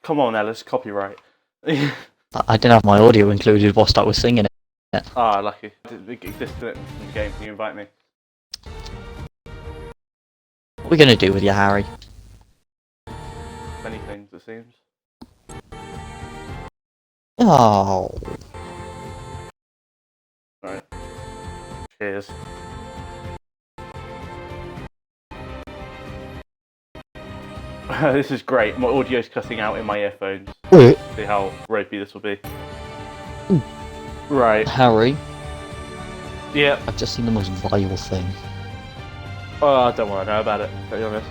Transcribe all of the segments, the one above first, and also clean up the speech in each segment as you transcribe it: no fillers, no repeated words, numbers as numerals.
Come on, Ellis, copyright. I didn't have my audio included whilst I was singing it. Ah, lucky. Disconnect from the game. Can you invite me? What are we gonna do with you, Harry? Many things, it seems. Oh. Alright. Cheers. This is great. My audio's cutting out in my earphones. See how ropey this will be. Right. Harry, Yeah. I've just seen the most vile thing. Oh, I don't want to know about it, to be honest.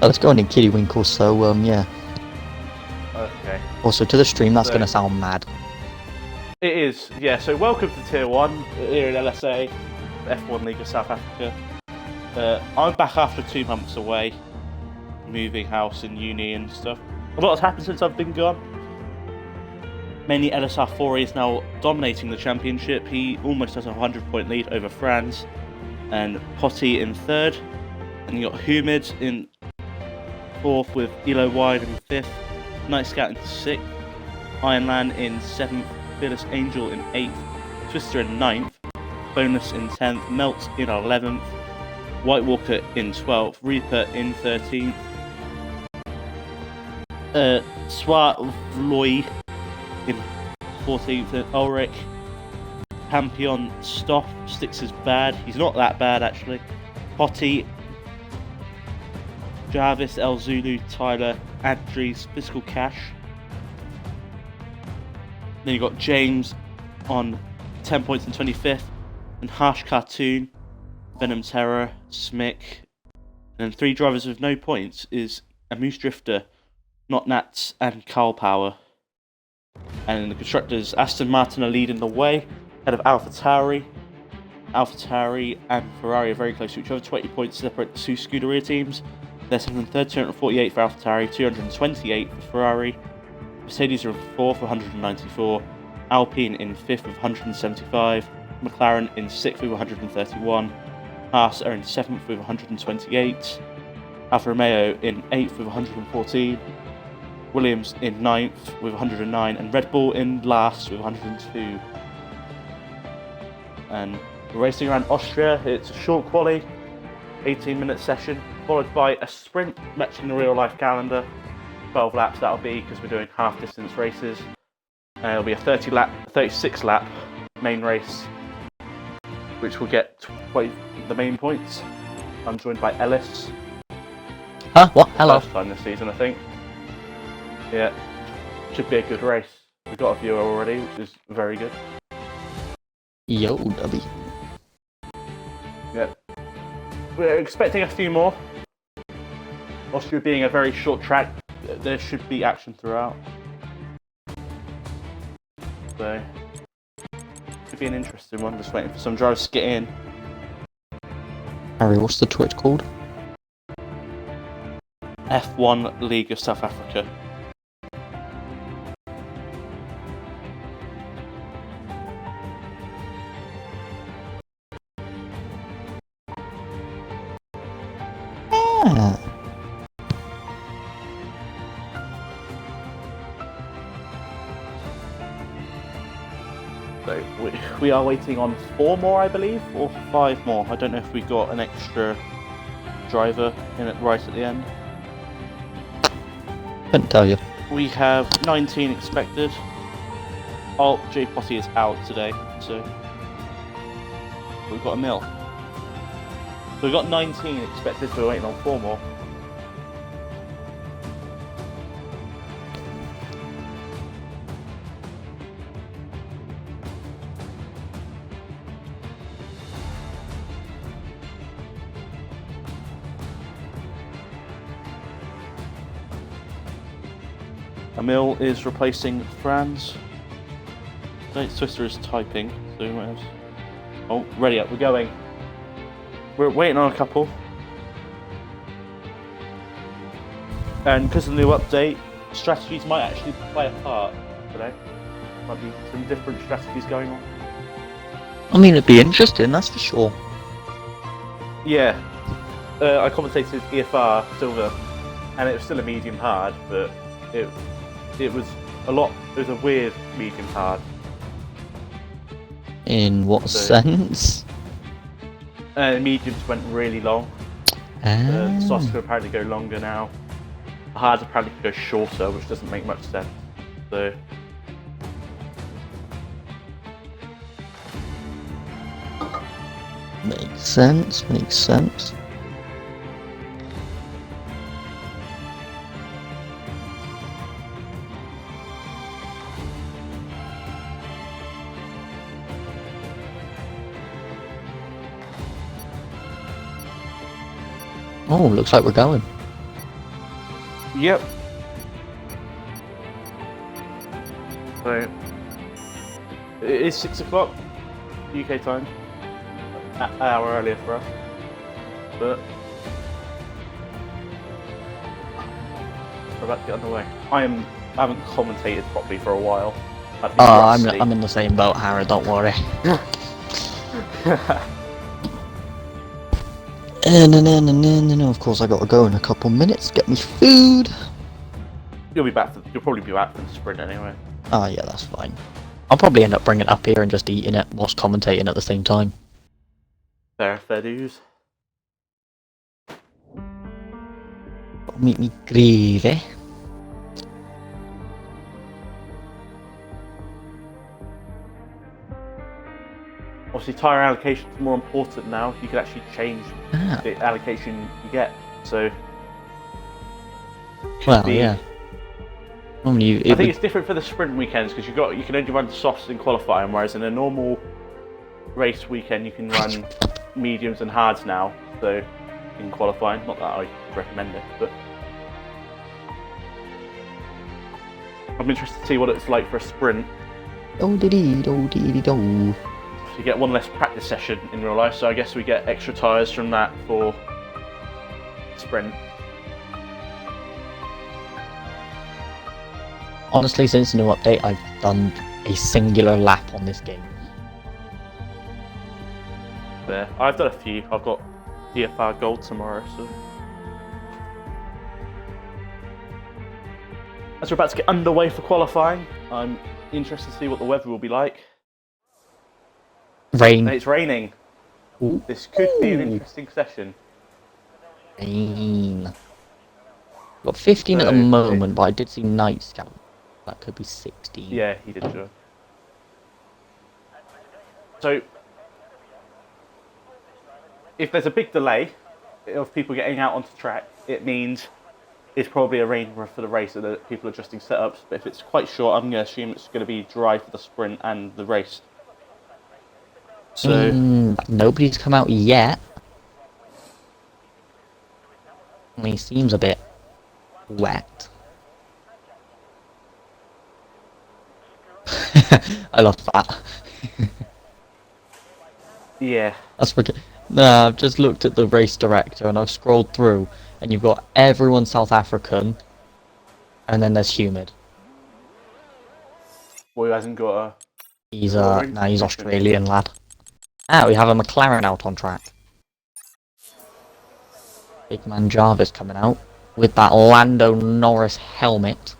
Oh, let's go on in Kiddiewinkle, so, yeah. Okay. Also, to the stream, that's gonna sound mad. It is, yeah. So welcome to Tier 1 here in LSA, the F1 League of South Africa. I'm back after 2 months away, moving house and uni and stuff. A lot has happened since I've been gone. Mainly LSR 4 is now dominating the championship. He almost has a 100-point lead over Franz and Potty in 3rd. And you got Humid in 4th with Elo Wide in 5th, Night Scout in 6th, Ironland in 7th, Fearless Angel in 8th, Twister in 9th, Bonus in 10th, Melt in 11th, White Walker in 12th, Reaper in 13th, Swatloy in 14th, and Ulrich. Campion Stoff sticks as bad. He's not that bad actually. Potty, Jarvis, El Zulu, Tyler, Andries, Physical Cash. Then you got James on 10 points in 25th, and Harsh Cartoon, Venom Terror, Smick. And then 3 drivers with no points is a Moose Drifter, Not Nats, and Carl Power. And in the constructors, Aston Martin are leading the way, ahead of AlphaTauri. AlphaTauri and Ferrari are very close to each other, 20 points separate the two Scuderia teams. They're 7th, 248 for AlphaTauri, 228 for Ferrari. Mercedes are in 4th with 194, Alpine in 5th with 175, McLaren in 6th with 131, Haas are in 7th with 128, Alfa Romeo in 8th with 114, Williams in 9th with 109, and Red Bull in last with 102. And we're racing around Austria. It's a short quali, 18-minute session, followed by a sprint matching the real-life calendar. 12 laps that'll be, because we're doing half-distance races. It'll be a 36-lap main race, which will get the main points. I'm joined by Ellis. Huh? What? Hello. First time this season, I think. Yeah, should be a good race. We've got a viewer already, which is very good. Yo, Dubby. Yeah. We're expecting a few more. Austria being a very short track, there should be action throughout. So, should be an interesting one. Just waiting for some drivers to get in. Harry, what's the Twitch called? F1 League of South Africa. Ah. So we are waiting on 4 more, I believe, or 5 more. I don't know if we got an extra driver in it right at the end. Couldn't tell you. We have 19 expected. Oh, J Potty is out today, so we've got a mil. So we've got 19 expected, so we're waiting on 4 more. Emil is replacing Franz. Twister is typing, so we might have... Oh, ready up, we're going. We're waiting on a couple. And because of the new update, strategies might actually play a part today. Might be some different strategies going on. I mean, it'd be interesting, that's for sure. Yeah. I commentated EFR Silver, and it was still a medium hard, but it was a weird medium hard. In what sense? Mediums went really long. The softs can apparently go longer now. The hards apparently can go shorter, which doesn't make much sense. So. Makes sense. Oh, looks like we're going. Yep. So, it is 6 o'clock UK time. An hour earlier for us. But we're about to get underway. I haven't commentated properly for a while. I'm in the same boat, Harry, don't worry. And of course I gotta go in a couple minutes, get me food. You'll probably be back for the sprint anyway. Oh yeah, that's fine. I'll probably end up bringing it up here and just eating it whilst commentating at the same time. Fair dues. Meet me gravy. Obviously, tyre allocation is more important now. You can actually change the allocation you get. So, yeah. Normally, I think it's different for the sprint weekends because you can only run softs in qualifying, whereas in a normal race weekend you can run mediums and hards now. So, in qualifying, not that I recommend it, but I'm interested to see what it's like for a sprint. Oh diddy do. You get one less practice session in real life, so I guess we get extra tyres from that for sprint. Honestly, since the new update, I've done a singular lap on this game. There, I've done a few. I've got DFR Gold tomorrow, so as we're about to get underway for qualifying, I'm interested to see what the weather will be like. Rain. And it's raining. Ooh. This could be an interesting session. Rain. Got 15 at the moment, but I did see Night Scout. That could be 16. Yeah, he did sure. So, if there's a big delay of people getting out onto track, it means it's probably a rain for the race and that people are adjusting setups. But if it's quite short, I'm going to assume it's going to be dry for the sprint and the race. So nobody's come out yet. He seems a bit wet. I love that. Yeah. That's pretty. Nah, I've just looked at the race director and I've scrolled through, and you've got everyone South African, and then there's humid. Boy, who hasn't got a. He's he's Australian lad. Ah, we have a McLaren out on track. Big man Jarvis coming out with that Lando Norris helmet.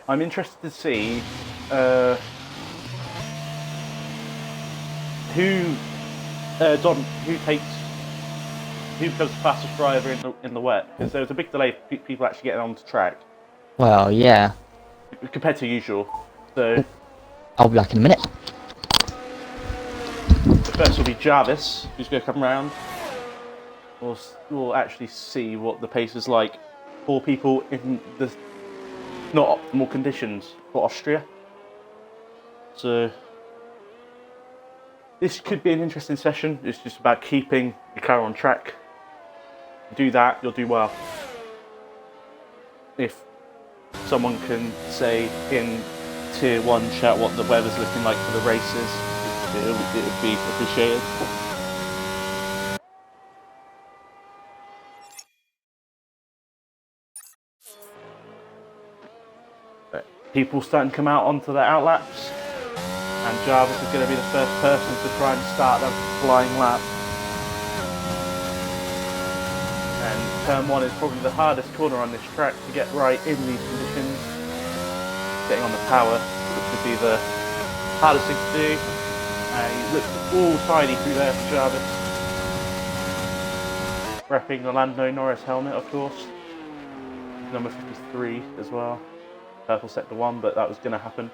I'm interested to see who becomes the fastest driver in the wet, because there was a big delay for people actually getting onto track. Well, yeah. Compared to usual, so. I'll be back in a minute. The first will be Jarvis, who's going to come round. We'll actually see what the pace is like for people in the not optimal conditions for Austria. So this could be an interesting session. It's just about keeping your car on track. Do that, you'll do well. If someone can say in Tier 1 shout what the weather's looking like for the races, it would be appreciated. People starting to come out onto the outlaps, and Jarvis is going to be the first person to try and start that flying lap. And turn 1 is probably the hardest corner on this track to get right in these conditions. Getting on the power, which would be the hardest thing to do. He looks all tidy through there for Jarvis. Repping the Lando Norris helmet, of course. Number 53 as well. Purple sector 1, but that was going to happen.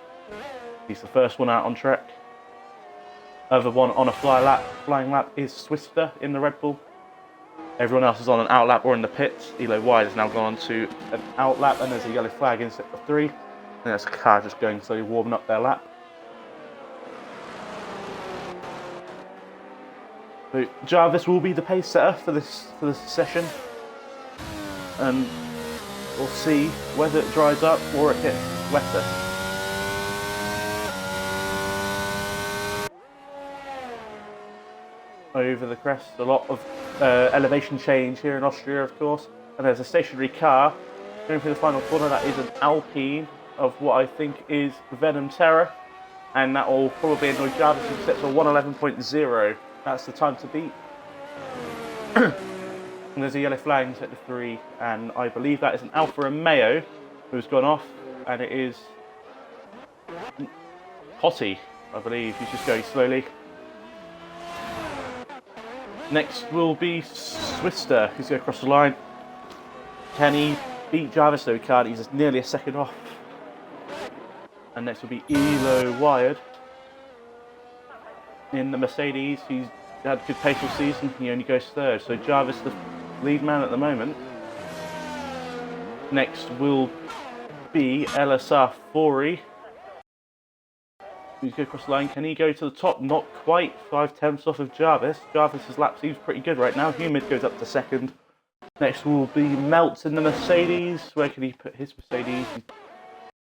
He's the first one out on track. Other one on a flying lap is Swister in the Red Bull. Everyone else is on an out lap or in the pits. Elo Wide has now gone on to an out lap, and there's a yellow flag in sector 3. And there's a car just going slowly warming up their lap. So Jarvis will be the pace setter for this session, and we'll see whether it dries up or it gets wetter. Over the crest, a lot of elevation change here in Austria, of course, and there's a stationary car going through the final corner. That is an Alpine of what I think is Venom Terror, and that will probably annoy Jarvis who sets a 1:11.0. That's the time to beat. And there's a yellow flag in sector 3, and I believe that is an Alfa Romeo who's gone off, and it is Hottie, I believe. He's just going slowly. Next will be Swister, who's going across the line. Can he beat Jarvis? No, he can't. He's just nearly a second off. And next will be Elo Wired in the Mercedes. He's had a good pace all season. He only goes third. So Jarvis, the lead man at the moment. Next will be LSA Fori. He's going across the line. Can he go to the top? Not quite. 5/10 off of Jarvis. Jarvis's lap seems pretty good right now. Humid goes up to second. Next will be Melts in the Mercedes. Where can he put his Mercedes? He's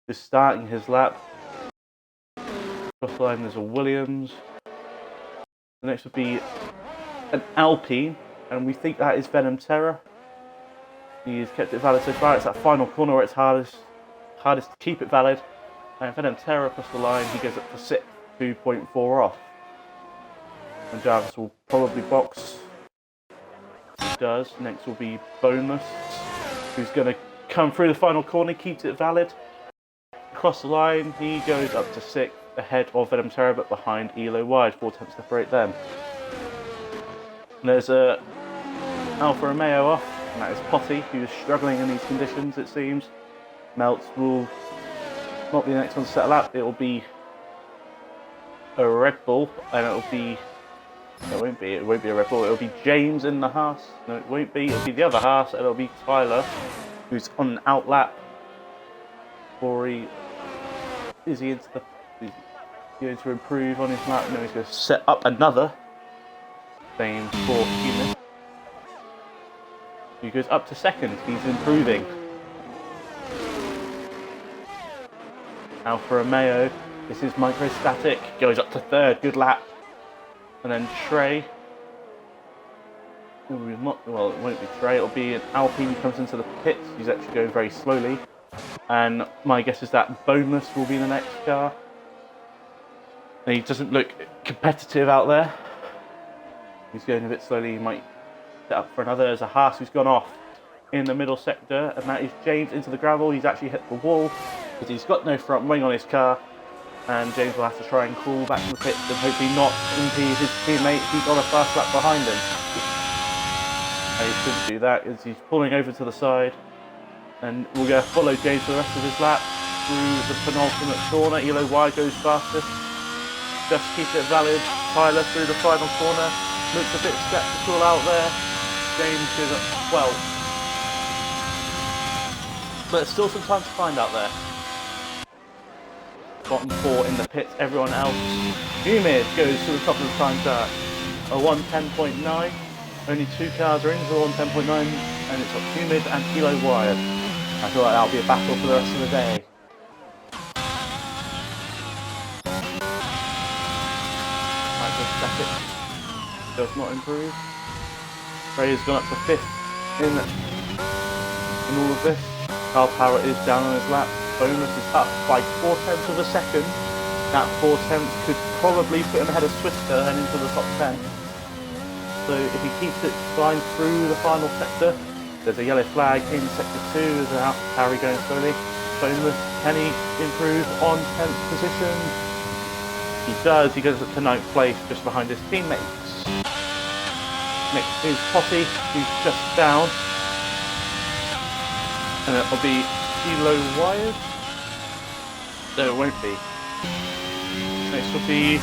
just starting his lap. Across the line there's a Williams. The next would be an Alpine, and we think that is Venom Terror. He's kept it valid so far. It's that final corner where it's hardest to keep it valid. And Venom Terror across the line, he goes up to 6th, 2.4 off. And Jarvis will probably box. He does. Next will be Boneless, who's going to come through the final corner, keeps it valid. Across the line, he goes up to 6th, ahead of Venom Terror, but behind Elo Wide, 4/10 separate them. And there's a Alfa Romeo off, and that is Potty, who's struggling in these conditions, it seems. Melts will not be the next one to set a lap. It will be a Red Bull, and it won't be a Red Bull. It will be James in the Haas. No, it won't be. It'll be the other Haas, and it'll be Tyler, who's on an out lap. Is he going to improve on his lap? No, he's going to set up another. Same for Human. He goes up to second. He's improving. Alfa Romeo, this is Microstatic, goes up to third, good lap. And then Trey, well, it won't be Trey, it'll be an Alpine who comes into the pits. He's actually going very slowly. And my guess is that Boneless will be the next car. And he doesn't look competitive out there. He's going a bit slowly, he might set up for another. There's a Haas who's gone off in the middle sector, and that is James into the gravel. He's actually hit the wall because he's got no front wing on his car, and James will have to try and crawl back to the pits and hopefully not impede his teammate. He's on a fast lap behind him, and he shouldn't do that as he's pulling over to the side, and we're going to follow James for the rest of his lap through the penultimate corner. Elo Wide goes fastest, just keep it valid. Tyler through the final corner, looks a bit sceptical out there. James goes up to 12th. But there's still some time to find out there. Bottom 4 in the pits, everyone else. Humid goes to the top of the time chart. A 1:10.9. Only 2 cars are in for 1:10.9, and it's got Humid and Elo Wide. I feel like that'll be a battle for the rest of the day. Microstatic does not improve. Ray has gone up to 5th in all of this. Carl Power is down on his lap. Bonus is up by 4/10 of a second. That 4/10 could probably put him ahead of Swister and into the top 10. So if he keeps it flying through the final sector, There's a yellow flag in sector 2. There's an out Harry going slowly. Boneless, can he improve on 10th position? He does. He goes up to 9th place, just behind his teammates. Next is Posse, who's just down. And it'll be Elo Wired. No, it won't be. Next will be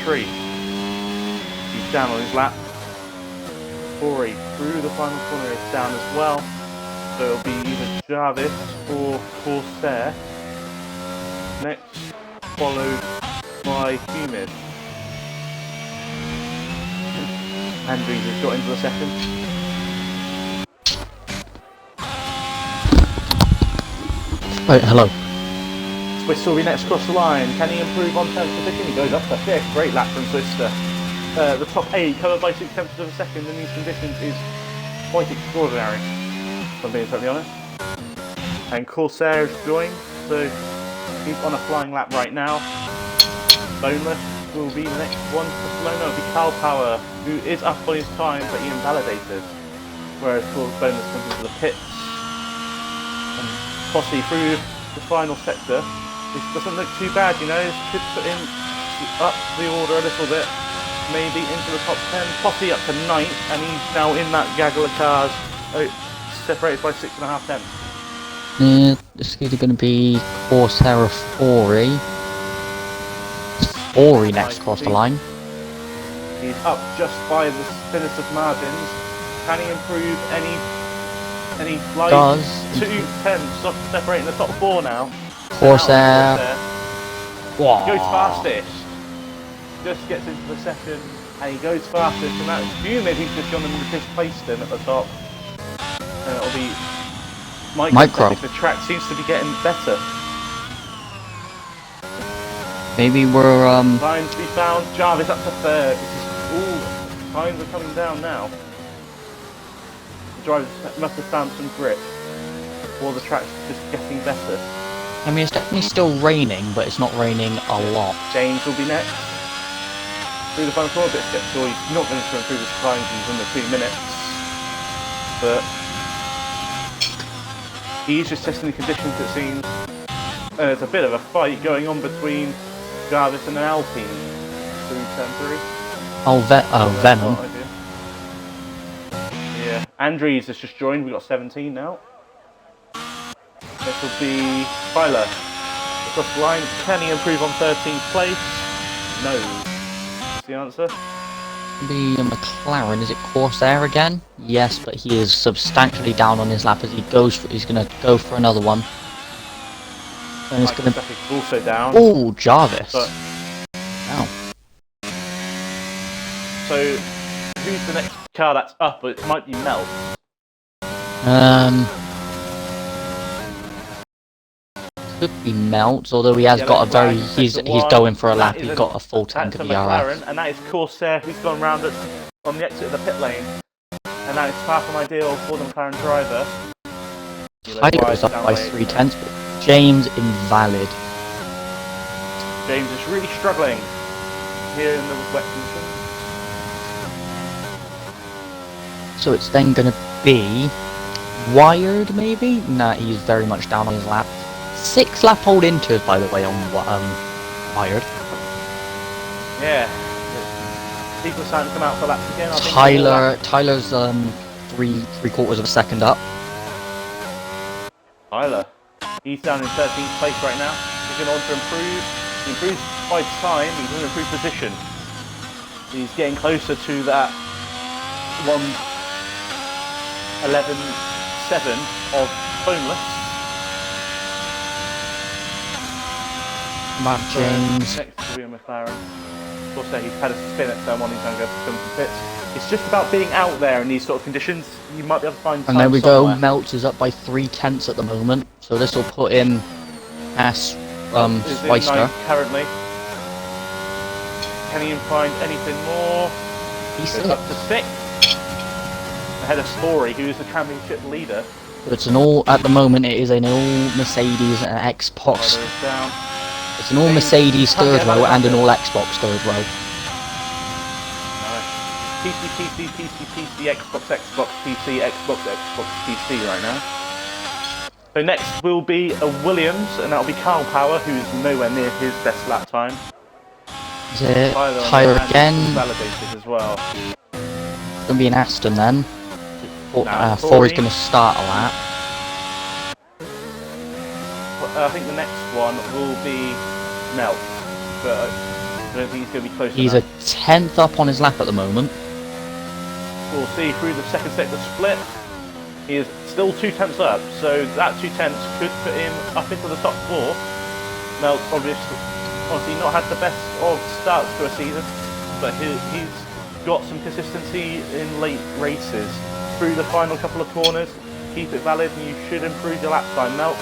Tree. He's down on his lap. Corey through the final corner is down as well. So it'll be either Jarvis or Corsair. Next, followed by Humid. Andrews has got into the second. Right, hello. Swiss will be next across the line. Can he improve on 10th position? He goes up to 5th. Great lap from Swister. The top 8 covered by 6 tenths of a second in these conditions is quite extraordinary, if I'm being totally honest. And Corsair has joined, so he's on a flying lap right now. Boneless will be the next one to slow. No, it'll be Cal Power, who is up on his time, but he invalidated. Whereas Boneless comes into the pits. And Posse through the final sector. This doesn't look too bad, you know. This could put him up the order a little bit. Maybe into the top 10. Posse up to 9th, and he's now in that gaggle of cars, separated by 6.5 tenths. Yeah, this is either going to be Corsair or Fori. Fori next across the line. He's up just by the thinnest of margins. Can he improve any like Does. 2 tenths off separating the top 4 now? Corsair. Wow. Goes fastest. Just gets into the second, and he goes fastest, and that's Humid who's just gone and displaced him at the top. And it'll be Micro. The track seems to be getting better. Maybe we're Lines to be found. Jarvis up to 3rd. This is lines are coming down now. The drivers must have found some grip, or the track's just getting better. I mean, it's definitely still raining, but it's not raining a lot. James will be next. Through the final corner, a bit skeptical. He's not going to improve his times. He's under 2 minutes, but he's just testing the conditions. It seems there's a bit of a fight going on between Jarvis and an Alpine through turn 3. Oh, Venom. Yeah, Andrews has just joined. We've got 17 now. This will be Tyler across the line. Can he improve on 13th place? No. That's the answer. The McLaren, is it Corsair again? Yes, but he is substantially down on his lap as he goes for, he's going to go for another one. And it's going to also down. Oh, Jarvis. But Wow. So who's the next car that's up? It might be Melt. Could be Melt, although he has got a very he's going for a lap. He's got a full tank of McLaren, and that is Corsair who's gone round on the exit of the pit lane, and that is far from ideal for the McLaren driver. Tyler was up by 3 tenths, but James invalid. James is really struggling here in the wet conditions. So it's then going to be Wired, maybe? Nah, he's very much down on his lap. 6 lap hold inters, by the way, on Wired. Yeah. People are starting to come out for laps again. Tyler's 3/4 of a second up. Tyler. He's down in 13th place right now. He's going on to improve. He improves by time, he's going to improve position. He's getting closer to that 1:11.7 of Boneless. Matt James. Next to be a McLaren. Of course, he's had a spin at turn 1, he's going to go for some pits. It's just about being out there in these sort of conditions. You might be able to find time. And there we somewhere. go, Melts is up by 3 tenths at the moment, so this will put him past Weister. Currently. Can he find anything more? He's up to 6th. Ahead of Story, who is the championship leader. It's an all, at the moment it is an all Mercedes and Xbox. Down. It's an all Mercedes third row and an all Xbox third row. Nice. PC, PC, PC, PC, Xbox, Xbox, PC, Xbox, Xbox, PC right now. So next will be a Williams, and that'll be Carl Power, who's nowhere near his best lap time. Is it Tyler again? Validated as well. It's gonna be an Aston then. Four is gonna start a lap. I think the next one will be Melt, but I don't think he's going to be close He's enough. a 10th up on his lap at the moment. We'll see through the second sector split. He is still 2 tenths up, so that 2 tenths could put him up into the top 4. Melt's obviously not had the best of starts to a season, but he's got some consistency in late races. Through the final couple of corners, keep it valid and you should improve your lap time. Melt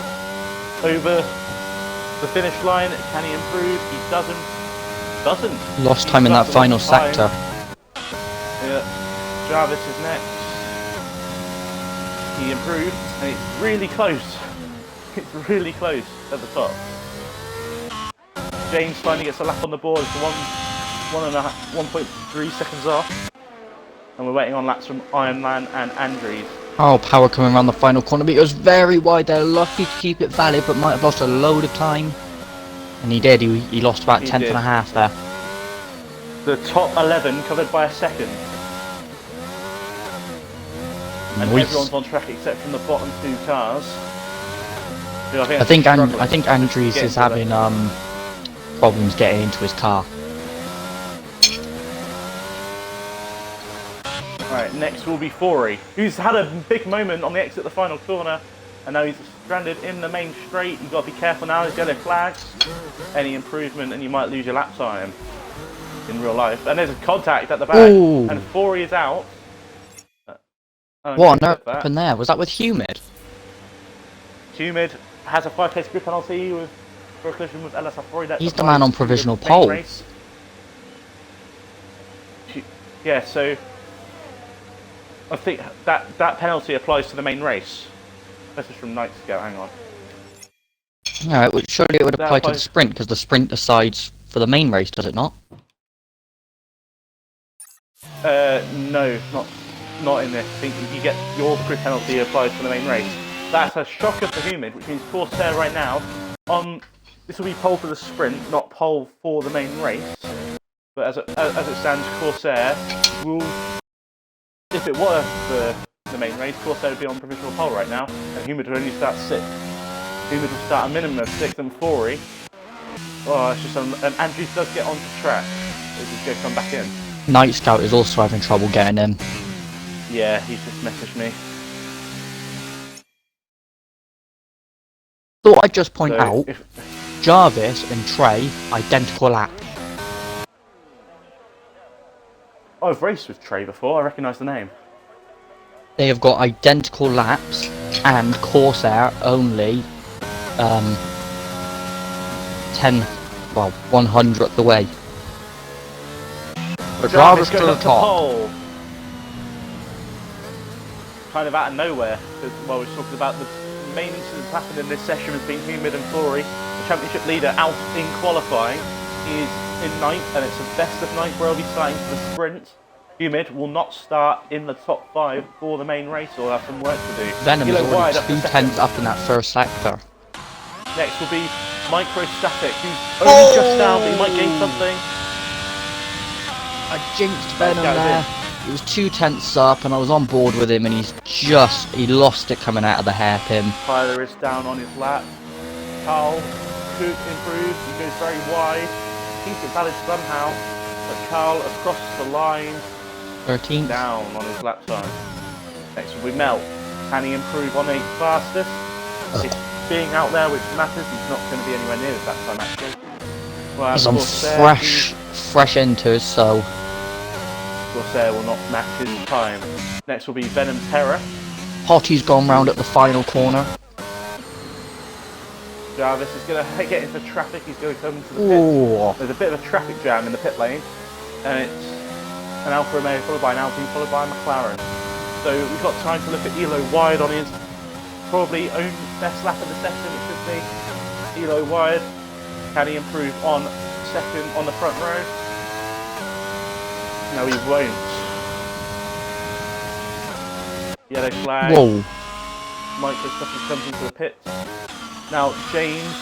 over the finish line, can he improve? He doesn't. Lost time in that final sector. Yeah, Jarvis is next. He improved, and it's really close. It's really close at the top. James finally gets a lap on the board. It's 1.3 seconds off. And we're waiting on laps from Ironman and Andrews. Oh, Power coming around the final corner, but he was very wide there. Lucky to keep it valid, but might have lost a load of time. And he did, he lost about 10th and a half there. The top 11 covered by a second. And everyone's on track except from the bottom 2 cars. I think Andrews is having problems getting into his car. Right, next will be Forey, who's had a big moment on the exit of the final corner, and now he's stranded in the main straight. You've got to be careful now, there's yellow flags. Any improvement and you might lose your lap time in real life. And there's a contact at the back, Ooh. and Forey is out. What on earth happened there? Was that with Humid? Humid has a 5 grid penalty for a collision with LSA Forey. He's the man on provisional pole. Race. Yeah, so I think that penalty applies to the main race. Message from Knights ago, hang on. Alright, surely it would apply to the sprint, because the sprint decides for the main race, does it not? No, not in this. I think you get your grid penalty applies for the main race. That's a shocker for Humid, which means Corsair right now this will be pole for the sprint, not pole for the main race. But as it stands, Corsair will, if it were for the main race, Corsair would be on provisional pole right now, and Humid would only start 6th. Humid will start a minimum of 6th and Forey. Oh, it's just and Andrews does get onto track. He's going to come back in. Night Scout is also having trouble getting in. Yeah, he's just messaged me. Thought I'd just point out, Jarvis and Trey, identical lap. I've raced with Trey before, I recognise the name. They have got identical laps, and Corsair only 100th the way. But Jarvis to the top. Pole. Kind of out of nowhere, because while we're talking about the main incidents happened in this session has been Humid and Forey. The championship leader out in qualifying. He is in 9th, and it's a best of 9th where he'll be starting for the sprint. Humid will not start in the top 5 for the main race, or have some work to do. Venom is already 2 tenths up in that first sector. Next will be Microstatic, who's only just down, but he might gain something. I jinxed Venom there. It was 2 tenths up, and I was on board with him, and he lost it coming out of the hairpin. Tyler is down on his lap. Carl could improve, he goes very wide. Keeps it valid somehow, but Carl across the line. 13th. Down on his lap time. Next will be Mel. Can he improve on a fastest? It's being out there which matters. He's not going to be anywhere near his lap time actually. Well, he's on fresh enters, so Corsair will not match his time. Next will be Venom Terror. Hotty's gone round at the final corner. Jarvis is going to get into traffic. He's going to come into the pit. Ooh. There's a bit of a traffic jam in the pit lane, and it's an Alfa Romeo followed by an Alpine followed by a McLaren. So we've got time to look at Elo wide on his probably own best lap of the session. It should be Elo wide. Can he improve on second on the front row? No, he won't. Yellow flag. Whoa. Micro Stuffers comes into the pit. Now James,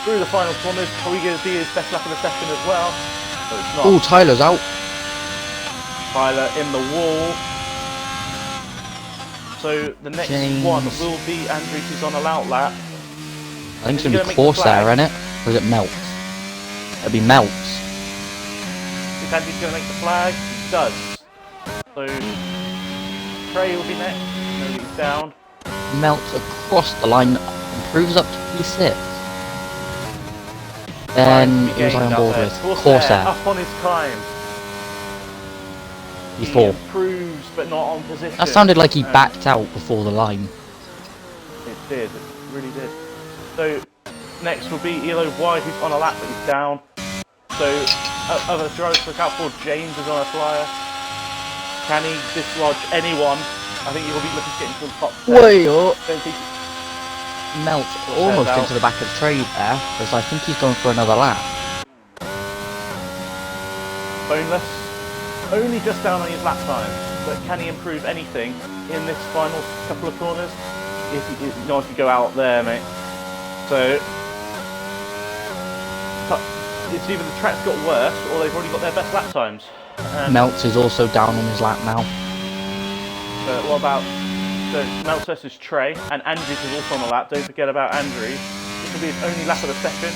through the final corners, probably going to be his best lap of the session as well. But it's not. Oh, Tyler's out. Tyler in the wall. So the next James. one will be Andrew, who's on a loud lap. I think it's going to be Corsair, isn't it? Or is it Melts? It'll be Melts. Is Andrew's going to make the flag? He does. So Trey will be next. No, he's down. Melts across the line, improves up to P6. Then who was I on board with? Corsair. Up on his climb. P4. He improves, but not on position. That sounded like he backed out before the line. It did. It really did. So next will be Elo Wide, who's on a lap, but he's down. So other drivers to look out for. James is on a flyer. Can he dislodge anyone? I think he will be looking to get into the top 10. Way up. Don't think Melts almost into the back of the trade there, because I think he's going for another lap. boneless. Only just down on his lap time, but can he improve anything in this final couple of corners? If you go out there, mate. So it's either the track's got worse or they've already got their best lap times. Melts is also down on his lap now. But what about Melts versus Trey, and Andrews is also on the lap. Don't forget about Andrews. This will be his only lap of the session.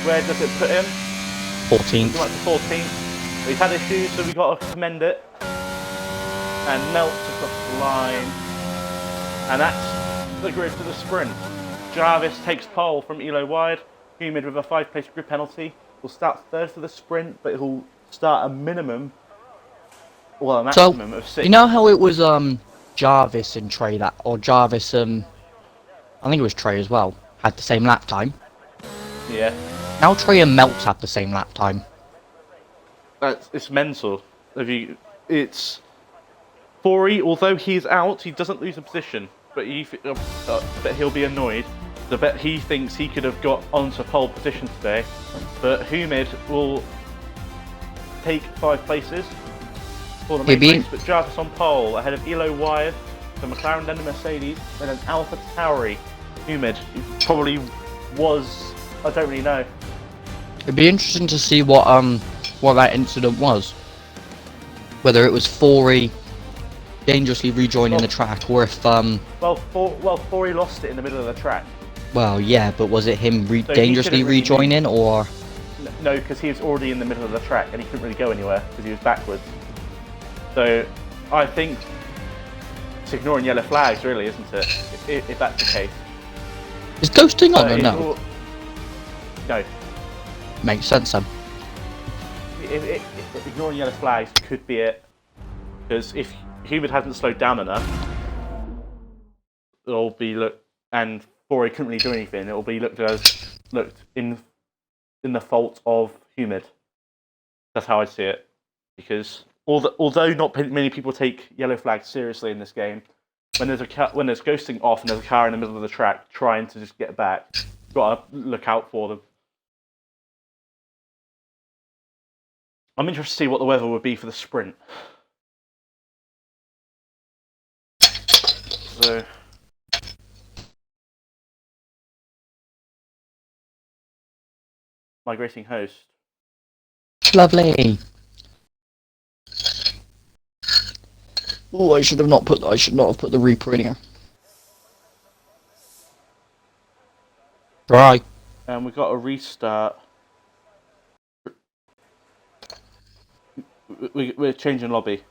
Where does it put him? 14th. Like the 14th. But he's had issues, so we've got to commend it. And Melts across the line. And that's the grid for the sprint. Jarvis takes pole from Elo Wide. Humid with a 5-place grid penalty. Will start third for the sprint, but he'll start a minimum, well, a maximum of 6. You know how it was Jarvis and Trey that, or Jarvis I think it was Trey as well, had the same lap time? Yeah. Now Trey and Melts have the same lap time. It's mental. It's Fori, although he's out, he doesn't lose a position, but he'll be annoyed. I bet he thinks he could have got onto pole position today, but Humid will take 5 places for the main race, but Jarvis on pole ahead of Elo Wide, the McLaren, then the Mercedes, and then Alpha Tauri. Humid probably was, I don't really know. It'd be interesting to see what that incident was. Whether it was Fori dangerously rejoining the track, or if Fori lost it in the middle of the track. Well, yeah, but was it him dangerously rejoining, or? No, because he was already in the middle of the track and he couldn't really go anywhere because he was backwards. So I think it's ignoring yellow flags, really, isn't it? If that's the case. Is ghosting on or no? No. Makes sense then. If ignoring yellow flags could be it, because if Hubert hasn't slowed down enough, it'll be and Fori couldn't really do anything. It'll be looked in the fault of Humid. That's how I see it, because although not many people take yellow flags seriously in this game, when there's ghosting off and there's a car in the middle of the track trying to just get back, you've got to look out for them. I'm interested to see what the weather would be for the sprint. So, migrating host. Lovely. Oh, I should not have put the Reaper in here. Right. And we've got a restart. We're changing lobby.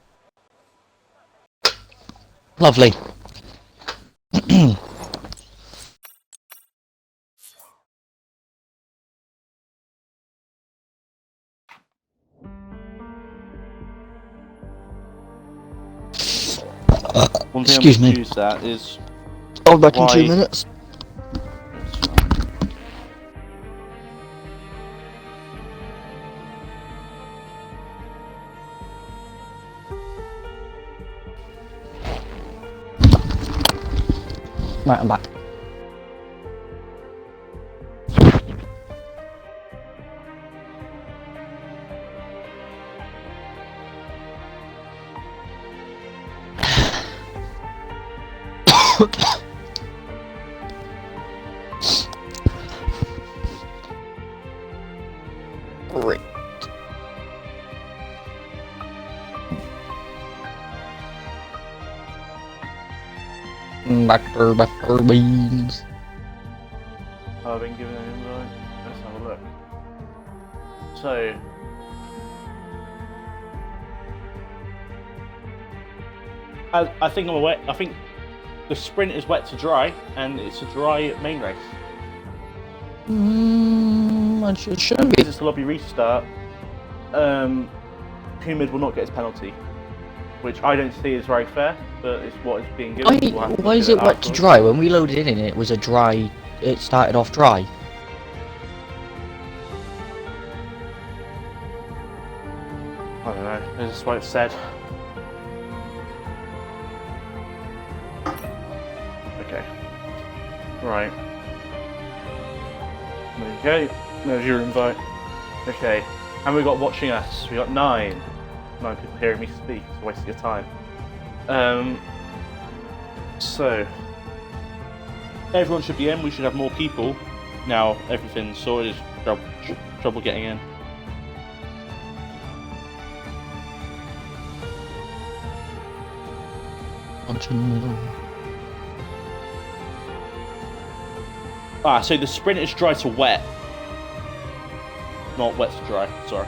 Lovely. One thing Excuse me. Use that is. I'll be back in 2 minutes. Right, I'm back. Great. Butter beans. I've been given an invite. Let's have a look. So, I think I'm aware. I think the sprint is wet to dry, and it's a dry main race. It shouldn't be. Because it's a lobby restart. Humid will not get his penalty, which I don't see is very fair, but it's what is being given. Why is it wet to dry? When we loaded it in, it was a dry. It started off dry. I don't know. This is what it said. Okay. Right. There you go. There's your invite. Okay. And we got watching us. We got 9 people hearing me speak. It's a waste of your time. So everyone should be in. We should have more people. Now everything's sorted. Trouble getting in. So the sprint is dry to wet. Not wet to dry, sorry.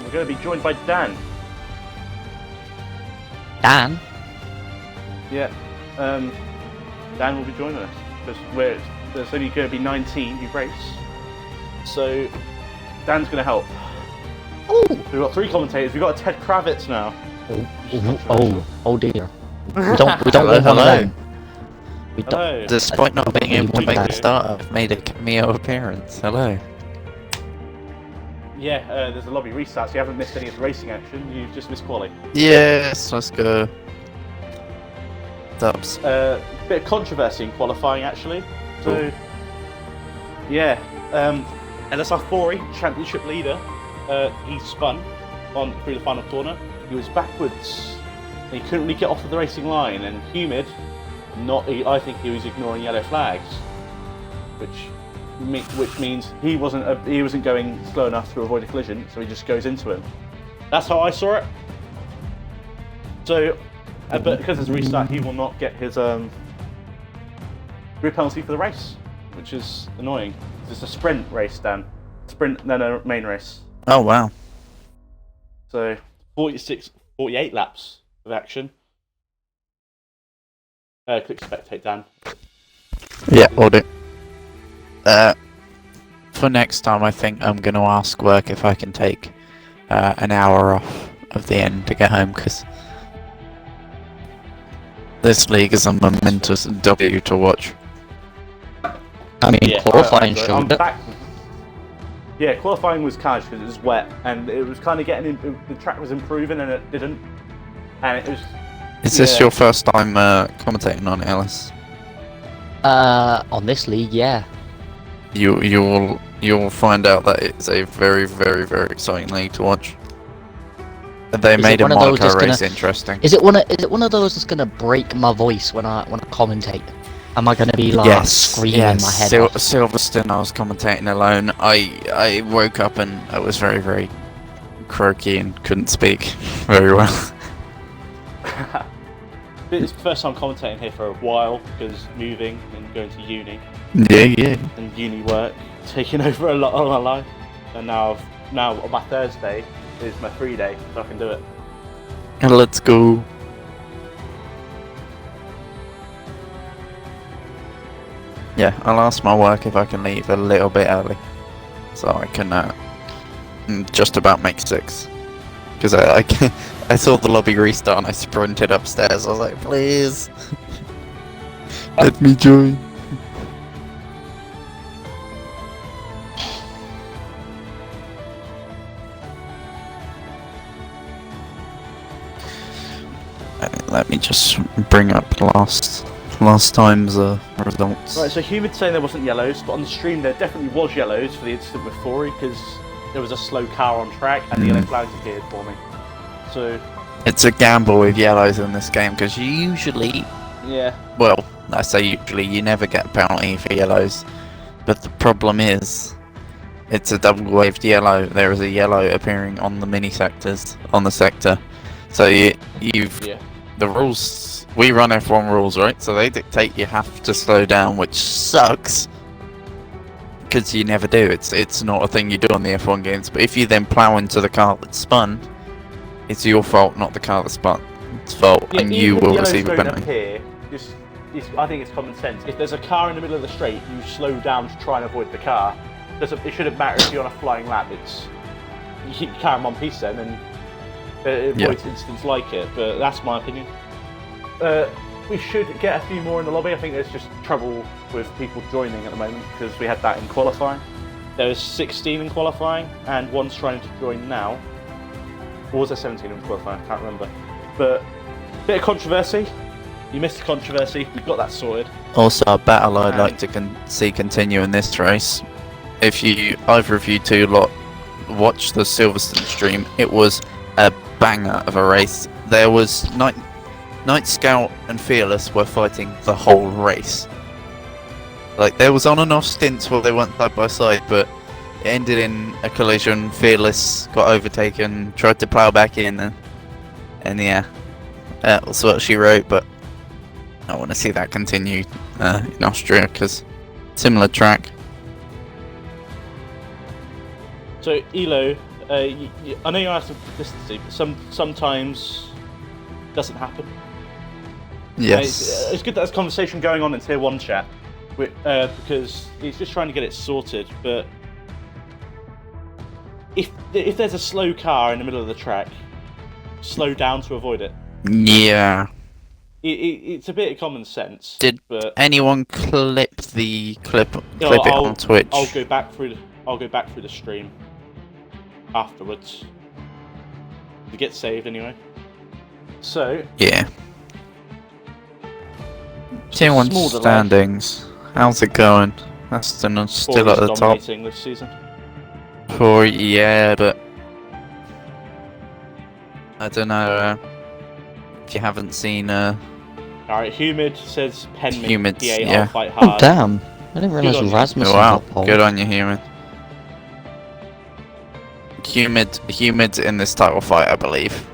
We're going to be joined by Dan. Dan? Yeah. Dan will be joining us. Because there's only going to be 19 who race. So, Dan's going to help. Oh! We've got 3 commentators. We've got a Ted Kravitz now. Oh dear. We don't want one of them. We don't. Hello. Despite not being able to We make want a start, I've made a cameo appearance. Hello. Yeah, there's a lobby restart, so you haven't missed any of the racing action. You've just missed quali. Yes, let's go. Dubs. Bit of controversy in qualifying, actually. So, yeah, LSA Fori, championship leader, he spun through the final corner. He was backwards. And he couldn't really get off of the racing line, and Humid, I think he was ignoring yellow flags, which means he wasn't going slow enough to avoid a collision, so he just goes into him. That's how I saw it. So, but because it's a restart, he will not get his grid penalty for the race, which is annoying. It's a sprint race, Dan. Sprint, then a main race. Oh wow. So 48 laps of action. Click spectate, Dan. Yeah, we'll do. For next time, I think I'm going to ask work if I can take an hour off of the end to get home, because this league is a momentous W to watch. I mean, Yeah, qualifying I'm showed it. back. Yeah, qualifying was cash because it was wet, and it was kind of the track was improving, and it didn't. And it was. Is this your first time commentating on Ellis? On this league, yeah. You'll find out that it's a very, very, very exciting league to watch. They made a Monaco race interesting. Is it one of those that's gonna break my voice when I commentate? Am I gonna be like screaming my head off? Silverstone, I was commentating alone. I woke up and I was very, very croaky and couldn't speak very well. It's the first time commentating here for a while because moving and going to uni. Yeah. And uni work taking over a lot of my life. And now on my Thursday is my free day, so I can do it. And let's go. Yeah, I'll ask my work if I can leave a little bit early, so I can just about make 6. Because I saw the lobby restart and I sprinted upstairs. I was like, please, let me join. Let me just bring up last time's results. Right, so Humid saying there wasn't yellows, but on the stream there definitely was yellows for the incident with Fori, because there was a slow car on track and the yellow flags appeared for me. So it's a gamble with yellows in this game, because usually, well, I say usually, you never get a penalty for yellows, but the problem is, it's a double waved yellow. There is a yellow appearing on the mini sectors, on the sector, so the rules, we run F1 rules, right? So they dictate you have to slow down, which sucks, because you never do. It's not a thing you do on the F1 games. But if you then plow into the car that spun, it's your fault, not the car that spun. It's fault, and you will receive a penalty. Here, I think it's common sense. If there's a car in the middle of the straight, you slow down to try and avoid the car. It shouldn't matter if you're on a flying lap. You keep the car in one piece then, and it avoids incidents like it, but that's my opinion. We should get a few more in the lobby. I think there's just trouble with people joining at the moment because we had that in qualifying. There was 16 in qualifying and one's trying to join now. Or was there 17 in qualifying? I can't remember. But bit of controversy. You missed the controversy. We got that sorted. Also, a battle I'd like to see continue in this race. If either of you two watch the Silverstone stream, it was a banger of a race. There was Night Scout and Fearless were fighting the whole race. Like, there was on and off stints where they went side by side, but it ended in a collision. Fearless got overtaken, tried to plough back in, and yeah, that was what she wrote. But I want to see that continue in Austria, because similar track. So Elo, I know you asked for consistency, but sometimes it doesn't happen. Yes. It's good that there's conversation going on in Tier 1 chat, because he's just trying to get it sorted, but if there's a slow car in the middle of the track, slow down to avoid it. Yeah. It's a bit of common sense. Did anyone clip it on Twitch? I'll go back through the stream afterwards. To get saved anyway. So yeah. Tier 1 standings. How's it going? Aston still at the top. This season. Yeah, but I don't know if you haven't seen. Alright, Humid says Humid, PA, yeah. I'll fight hard. Oh damn! I didn't realise Rasmus. Wow, good on you, Humid. Humid in this title fight, I believe.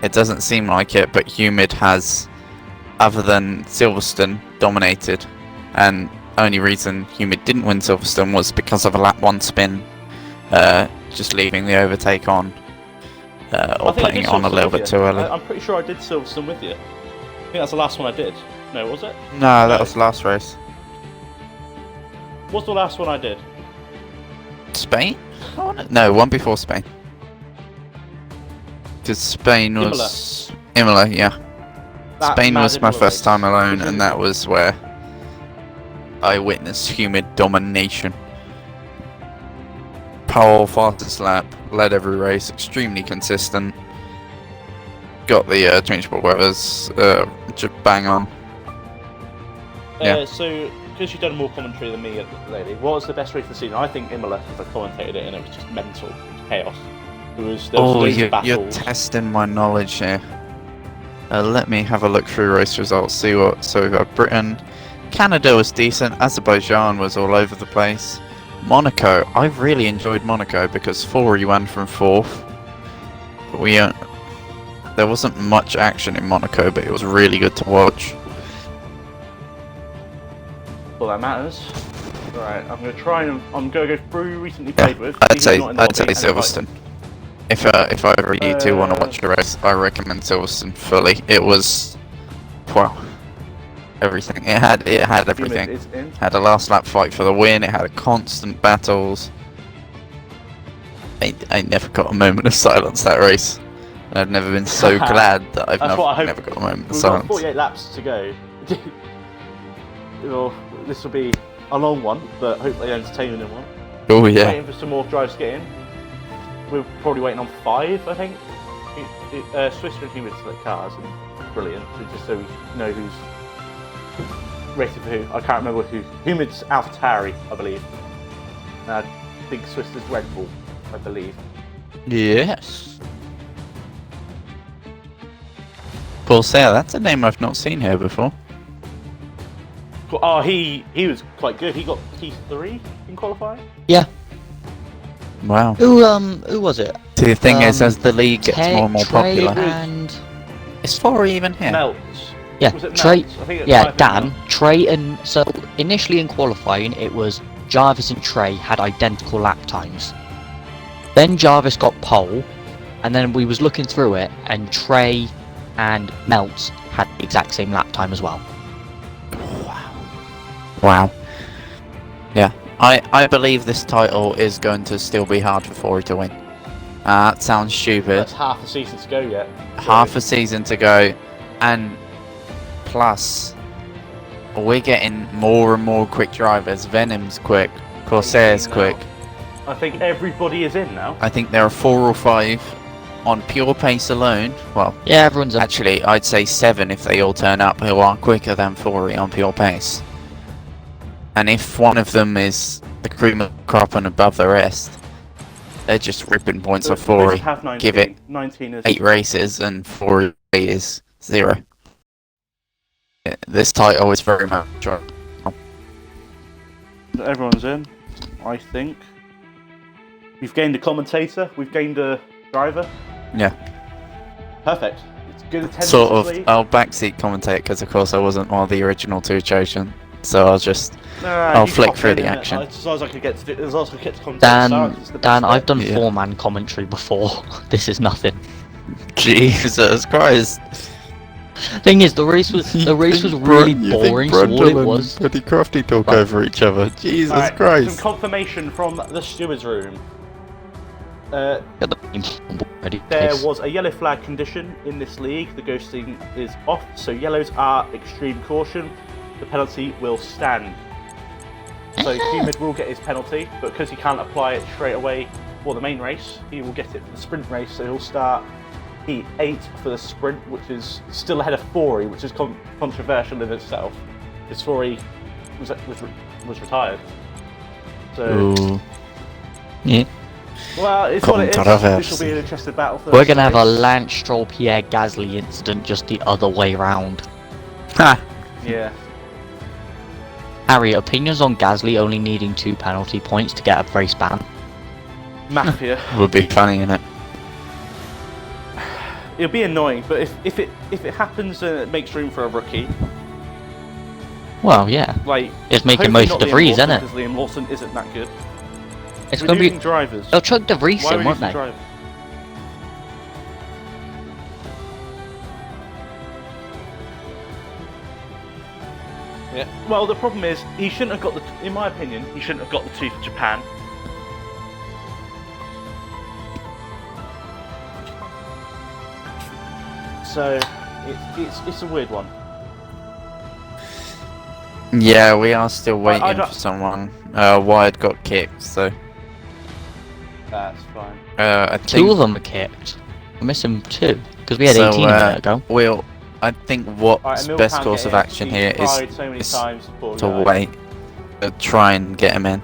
It doesn't seem like it, but Humid has, other than Silverstone, dominated. And only reason Humid didn't win Silverstone was because of a lap 1 spin, just leaving the overtake on, or putting it on a little bit too early. I'm pretty sure I did Silverstone with you. I think that's the last one I did. No, was it? No, that was the last race. What's the last one I did? Spain? No, one before Spain. Because Spain was... Imola, yeah. Spain was my first time alone, and that was where I witnessed Humid domination. Pole, fastest lap, led every race, extremely consistent. Got the changeable weathers, just bang on. Yeah. So, because you've done more commentary than me lately, what was the best race of the season? I think Imola, because I commentated it, and it was just mental. It was chaos. There was you're testing my knowledge here. Let me have a look through race results, see what... So we've got Britain. Canada was decent, Azerbaijan was all over the place. Monaco, I really enjoyed Monaco because Fori won from 4th. But there wasn't much action in Monaco, but it was really good to watch. Well, that matters. Right, I'm going to go through recently played with. I'd say Silverstone. If either of you two want to watch a race, I recommend Silverstone fully. It was, wow, everything. It had everything. Had a last lap fight for the win. It had constant battles. I never got a moment of silence that race. I've never been so glad that I've never got a moment of silence. We've got 48 laps to go. Well, this will be a long one, but hopefully an entertaining one. Oh yeah. Waiting for some more drives to get in. We're probably waiting on 5, I think. Swiss and humid select cars, and brilliant. So we know who's racing for who. I can't remember who. Humid's AlphaTauri, I believe. I think Swiss is Red Bull, I believe. Yes. Corsair, that's a name I've not seen here before. Oh, he was quite good. He got P3 in qualifying. Yeah. Wow. Who was it? See, the thing is, as the league gets more and more Trey popular, and is 4 even here? Melts. yeah, Was it Trey. Melts? I think Yeah, Dan, Trey, and so initially in qualifying it was Jarvis and Trey had identical lap times. Then Jarvis got pole, and then we was looking through it, and Trey and Melts had the exact same lap time as well. Wow. Yeah, I believe this title is going to still be hard for Fori to win. That sounds stupid. That's half a season to go yet. Half a season to go, and plus we're getting more and more quick drivers. Venom's quick, Corsair's quick. I think everybody is in now. I think there are 4 or 5 on pure pace alone. Well, Yeah, everyone's up. actually, I'd say 7 if they all turn up who are quicker than Fori on pure pace. And if one of them is the cream of the crop and above the rest, they're just ripping points off Fori. Give it 19 is 8 races and 4 is 0. Yeah, this title is very much on. Everyone's in, I think. We've gained a commentator, we've gained a driver. Yeah. Perfect. It's good attendance. Sort of. I'll backseat commentate because, of course, I wasn't one of the original 2 chosen. So I'll just. I'll flick through the action. As long as I could get to commentate. Dan, I've done 4-man commentary before. This is nothing. Jesus Christ. Thing is, the race was really boring. So all it was. Pretty Crafty talk over each other. Jesus Right, Christ. some confirmation from the stewards' room. There There was a yellow flag condition in this league. The ghosting is off, so yellows are extreme caution. The penalty will stand. So Humid will get his penalty, but because he can't apply it straight away for the main race, he will get it for the sprint race. So he'll start P8 for the sprint, which is still ahead of Fori, which is controversial in itself. Because Fori was retired. So. Ooh. Yeah. Well, it's what it is. This will be an interesting battle. For We're gonna have a Lance Stroll Pierre Gasly incident just the other way round. Ha! Yeah. Harry, opinions on Gasly only needing 2 penalty points to get a race ban? Mafia. Would be funny, innit? It'll be annoying, but if it happens and it makes room for a rookie. Well, yeah. Like it's making most of the Vries, isn't it? Because Liam Lawson isn't that good. It's going to be drivers. They'll chuck the Vries in, won't they? Drivers? Yeah. Well, the problem is he shouldn't have got the. In my opinion, he shouldn't have got the 2 for Japan. So it's a weird one. Yeah, we are still waiting for someone. Wyatt got kicked, so. That's fine. I think 2 of them are kicked. We're missing 2 because we had 18 a minute ago. I think what's best course of action here is to wait, to try and get him in.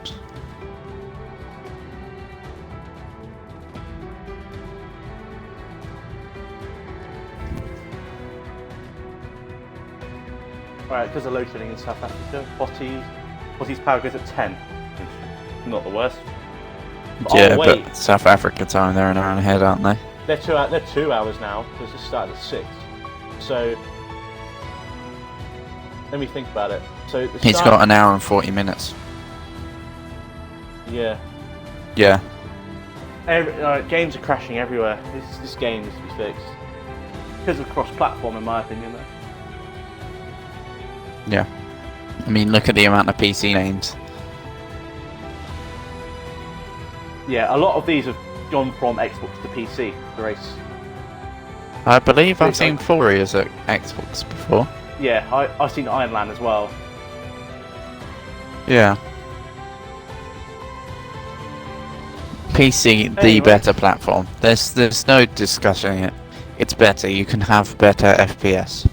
Right, because of load shedding in South Africa, Botty's power goes at 10. Not the worst. Yeah, but South Africa time, they're an hour ahead, aren't they? They're 2 hours now, because it started at 6. So, let me think about it. So he's got an hour and 40 minutes. Yeah. Yeah. Games are crashing everywhere. This game needs to be fixed. Because of cross-platform, in my opinion, though. Yeah. I mean, look at the amount of PC names. Yeah, a lot of these have gone from Xbox to PC, the race. I believe I've seen Furious at Xbox before. Yeah, I've seen Ironland as well. Yeah. PC, the better platform. There's no discussion here. It's better. You can have better FPS.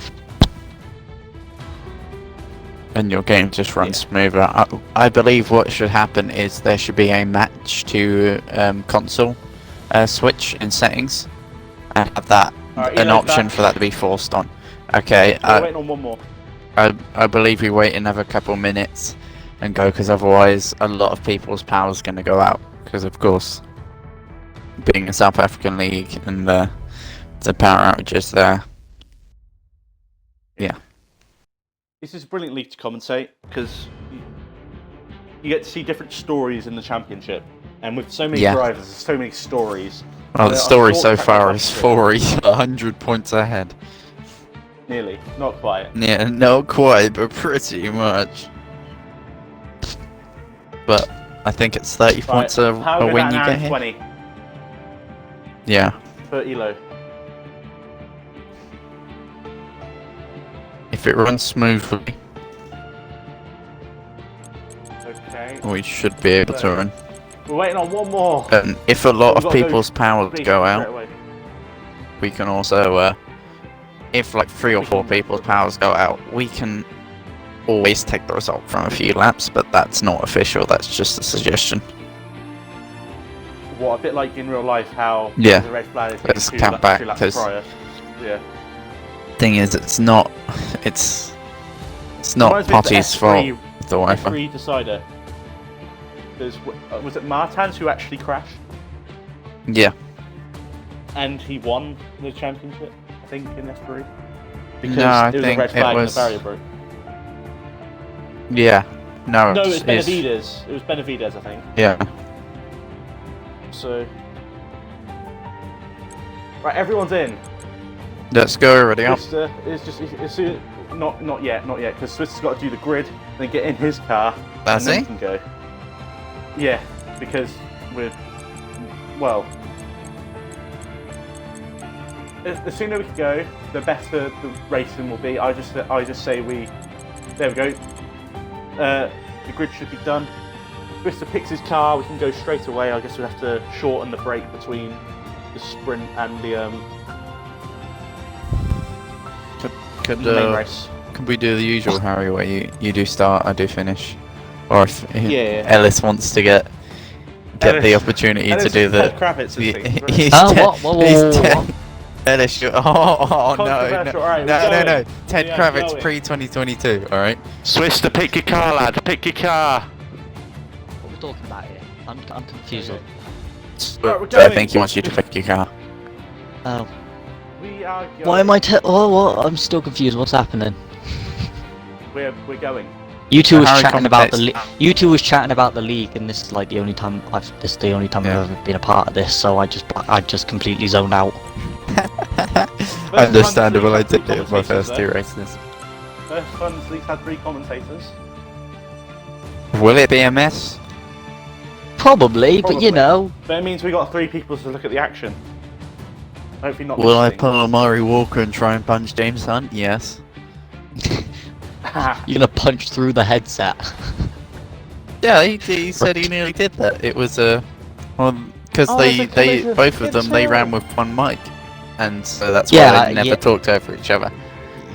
And your game just runs smoother. I believe what should happen is there should be a match to console switch in settings, and have that an option for that to be forced on. Okay. We're waiting on one more. I believe we wait another couple minutes and go, because otherwise a lot of people's power is going to go out. Because of course, being a South African league and the power outages there. Yeah. This is a brilliant league to commentate because you get to see different stories in the championship, and with so many drivers, there's so many stories. Well, the story so far is 100 points ahead. Nearly, not quite. Yeah, not quite, but pretty much. But I think it's 30 points a win you get here. 20. Yeah. Per elo. If it runs smoothly, okay, we should be able to run. We're waiting on one more. And if a lot of people's power go out, we can also, if like 3 or 4 people's powers go out, we can always take the result from a few laps, but that's not official, that's just a suggestion. What, a bit like in real life, how the red flag is let's count back, because thing is, it's not Potty's fault, the Wi-Fi. Free decider. Was it Martins who actually crashed? Yeah. And he won the championship, I think, in F3? Because no, I it was think a red flag it was... and the barrier broke. Yeah. No, it was Benavides. It was Benavides, I think. Yeah. So... Right, everyone's in. Let's go already up. Not yet, because Swiss has got to do the grid, then get in his car, and then he can go. Yeah, because the sooner we can go, the better the racing will be. I just say there we go. The grid should be done. Swiss picks his car, we can go straight away. I guess we'll have to shorten the break between the sprint and the main race. Could we do the usual, Harry, where you do start, I do finish? Or if Ellis wants to get the opportunity to do the... Kravitz what? Ellis, no. Ted Kravitz pre-2022, alright? Swiss, to pick your car, lad, pick your car! What are we talking about here? I'm confused. Right, I think he wants you to pick your car. Oh. We are going. Why am I what? I'm still confused, what's happening? We're going. You two was chatting about the You two was chatting about the league, and this is like the only time I've ever been a part of this. So I just completely zoned out. Understandable. I did it with my first 2 races. First Fun's League had 3 commentators. Will it be a mess? Probably, but you know. But it means we got 3 people to look at the action. Hopefully not. Will I pull Amari Walker and try and punch James Hunt? Yes. You're gonna punch through the headset. Yeah, he said he nearly did that. It was because they both of them ran with one mic, and so that's why they never talked over each other.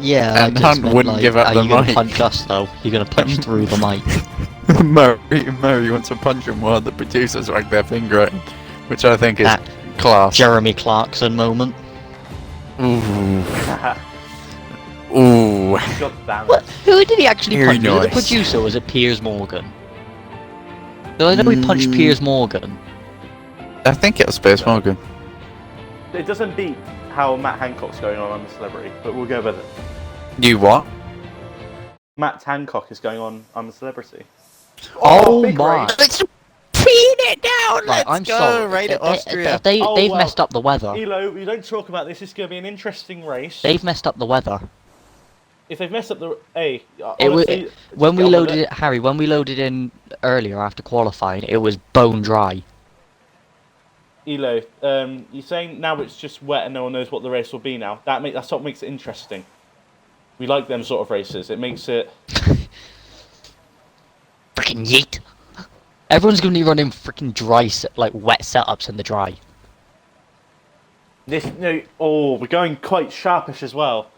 Yeah, and Hunt wouldn't give up the mic. You're gonna punch us though. You're gonna punch through the mic. Murray wants to punch him while the producers wag their finger at him, which I think is class. Jeremy Clarkson moment. Ooh. Ooh. What? Who did he actually punch? Was it the producer or was it Piers Morgan? I know we punched Piers Morgan. I think it was Piers Morgan. It doesn't beat how Matt Hancock's going on the Celebrity, but we'll go with it. You what? Matt Hancock is going on the Celebrity. Oh my! Let's pin it down. Right, I'm sorry. Right at Austria. They've messed up the weather. Elo, we don't talk about this. It's going to be an interesting race. They've messed up the weather. If they've messed up the when we loaded it, Harry, when we loaded in earlier after qualifying, it was bone dry. Elo, you're saying now it's just wet and no one knows what the race will be now. That's what makes it interesting. We like them sort of races. It makes it... Freaking yeet! Everyone's going to be running freaking wet setups in the dry. We're going quite sharpish as well.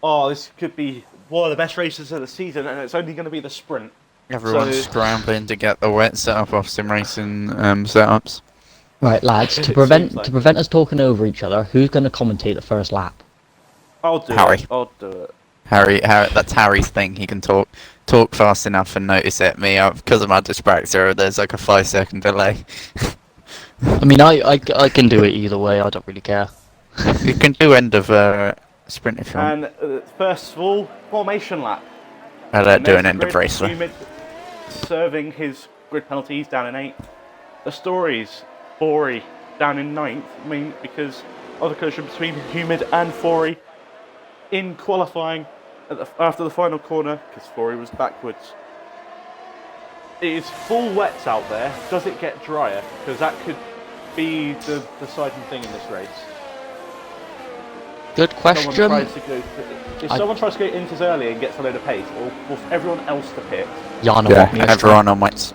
Oh, this could be one of the best races of the season, and it's only going to be the sprint. Everyone's scrambling to get the wet setup off sim racing setups. Right, lads, to prevent us talking over each other, who's going to commentate the first lap? I'll do Harry. it. I'll do it. Harry, that's Harry's thing. He can talk fast enough and notice it. Me, because of my dyspraxia, there's like a 5-second delay. I mean, I can do it either way. I don't really care. You can do end of sprint if you want. And first of all, formation lap. I don't do an end of race. Serving his grid penalties down in 8th. The stories, Fori down in 9th, because of the collision between Humid and Fori in qualifying after the final corner, because Fori was backwards. It is full wets out there. Does it get drier? Because that could be the deciding thing in this race. Good question. Someone tries to go Inters early and gets a load of pace, or everyone else to pit. Everyone on wets.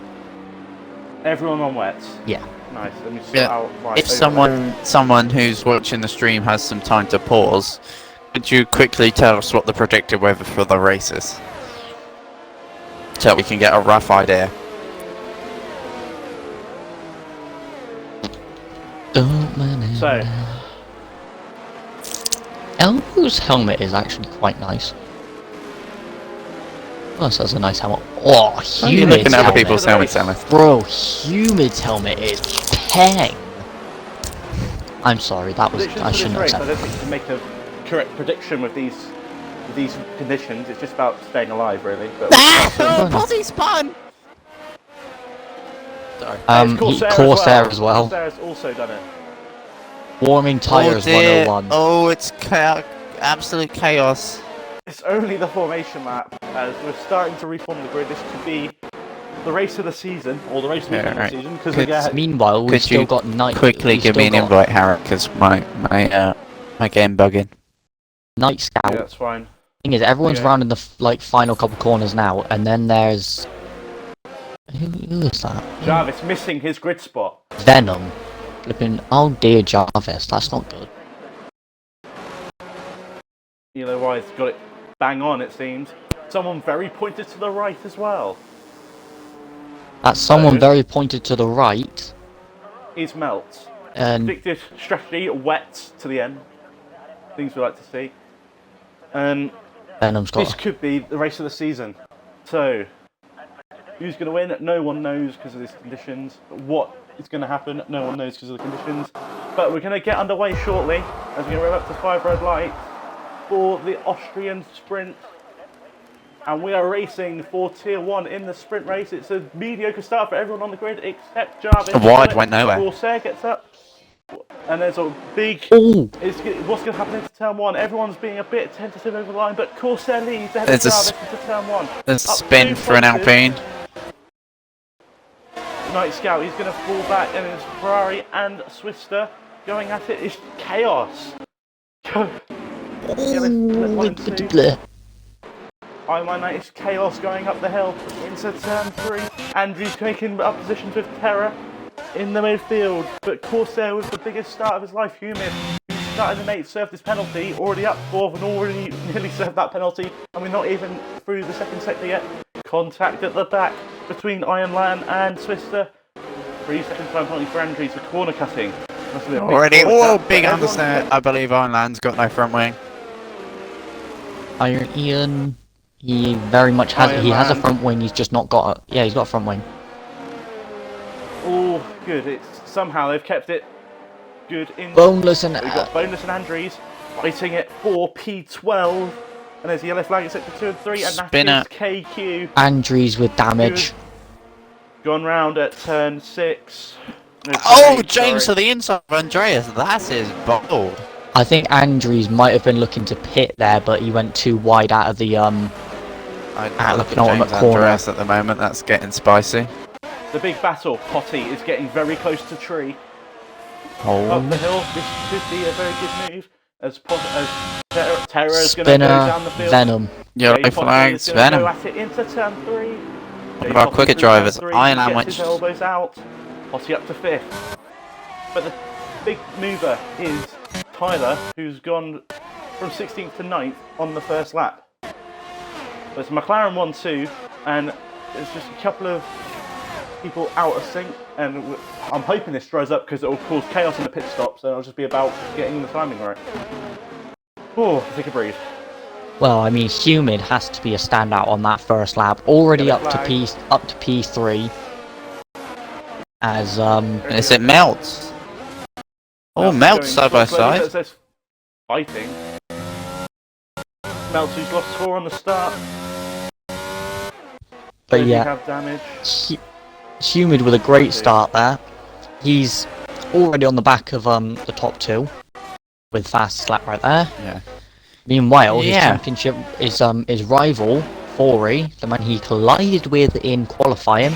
Everyone on wets. Yeah. Nice. Let me sort out my if someone who's watching the stream has some time to pause, could you quickly tell us what the predicted weather for the race is? So we can get a rough idea. So, Elbo's helmet is actually quite nice. Oh, so that's a nice helmet. Oh, Humid's other people's helmets, Alice. Bro, Humid's helmet is peng. I'm sorry, I shouldn't have said that. I don't think you can make a correct prediction with these conditions. It's just about staying alive, really. Body spun! Sorry. Corsair as well. Corsair's also done it. Warming tyres 101. Oh, it's absolute chaos. It's only the formation lap, as we're starting to reform the grid. This could be the race of the season, or the race of the season, because meanwhile, we've still got night. Quickly give me an invite, Harry, because my game bugging. Night Scout. Yeah, that's fine. Thing is, everyone's round in the final couple corners now, and then there's who is that? Jarvis missing his grid spot. Venom. Flipping. Oh dear, Jarvis, that's not good. Wise got it bang on, it seems. Someone very pointed to the right as well. That's someone very pointed to the right. Is Melt. And predicted strategy, wet to the end. Things we like to see. And Venom's got. This could be the race of the season. So, who's going to win? No one knows because of these conditions. What is going to happen? No one knows because of the conditions. But we're going to get underway shortly as we rev up to 5 red lights for the Austrian sprint. And we are racing for Tier 1 in the sprint race. It's a mediocre start for everyone on the grid except Jarvis. The wide went nowhere. Corsair gets up. And there's a big... what's going to happen into Turn 1? Everyone's being a bit tentative over the line, but Corsair leads ahead of Jarvis into Turn 1. There's a spin for an Alpine. Night Scout, he's going to fall back, and it's Ferrari and Swister going at it. It's chaos. I it's chaos going up the hill into Turn 3. Andrew's taking up positions with Terror in the midfield, but Corsair with the biggest start of his life, Humid, who started in 8th, served his penalty, already up 4th and already nearly served that penalty, and we're not even through the second sector yet. Contact at the back between Ironland and Swister. 3 second time penalty for Andrews for corner cutting. Already, big understand. I believe Ironland's got no front wing. Iron Ian, he very much has. He has a front wing. He's just not got a. Yeah, he's got a front wing. Oh, good. It's somehow they've kept it good in. Boneless and. We've got Boneless and Andrews fighting it for P12, and there's the yellow flag at sector 2 and 3, and that is KQ. Andrews with damage. Good. Gone round at turn 6. No, James to the inside of Andreas. That is bold. I think Andrews might have been looking to pit there, but he went too wide out of the I look at James Andreas at the moment. That's getting spicy. The big battle. Potty is getting very close to Tree. Up the hill. This could be a very good move. As Terra is going to go down the field. Venom. Yellow flags, Venom. Go at it into turn 3. What about quicker drivers? Iron Sandwich. Gets his elbows out. Potty up to 5th. But the big mover is Tyler, who's gone from 16th to 9th on the first lap. There's McLaren 1-2, and there's just a couple of people out of sync, and I'm hoping this dries up because it will cause chaos in the pit stops, and it'll just be about getting the timing right. Oh, take a breathe. Well, I mean, Humid has to be a standout on that first lap. Already up to P3. As Is it Melts? Oh, Melts side by side. There's fighting. Melts, who's lost 4 on the start. But yeah, have damage. Humid with a great start there. He's already on the back of the top 2 with fastest lap right there. Yeah. Meanwhile, his championship is his rival Fori, the man he collided with in qualifying,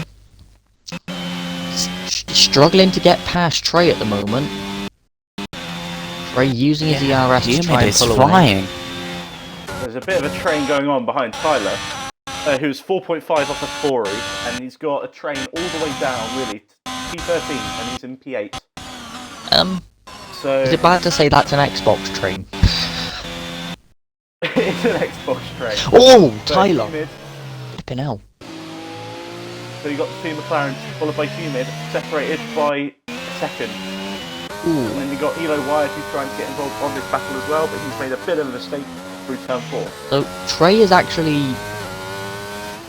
struggling to get past Trey at the moment. Trey using his ERS to try and pull away. There's a bit of a train going on behind Tyler, who's 4.5 off of Fori, and he's got a train all the way down, really, to P13, and he's in P8. So is it bad to say that's an Xbox train? It's an Xbox train. Oh, Tyler! Flipping hell. So you got the 2 McLarens, followed by Humid, separated by a second. Ooh. And then you got Elo Wyatt, who's trying to get involved on this battle as well, but he's made a bit of a mistake through turn 4. So Trey has actually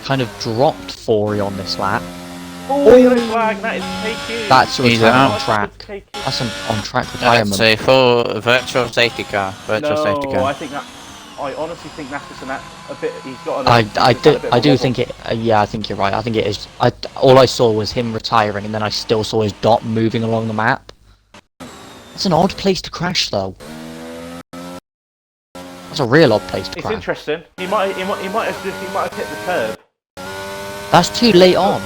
kind of dropped Fori on this lap. Oh, yellow flag, that is KQ. That's a return out. on track. That's an on-track retirement. That's a full virtual safety car. Safety car. I honestly think that's just a bit. He's got. I do think it. Yeah, I think you're right. I think it is. All I saw was him retiring, and then I still saw his dot moving along the map. It's an odd place to crash, though. That's a real odd place to crash. It's interesting. He might have hit the curb. That's too late on.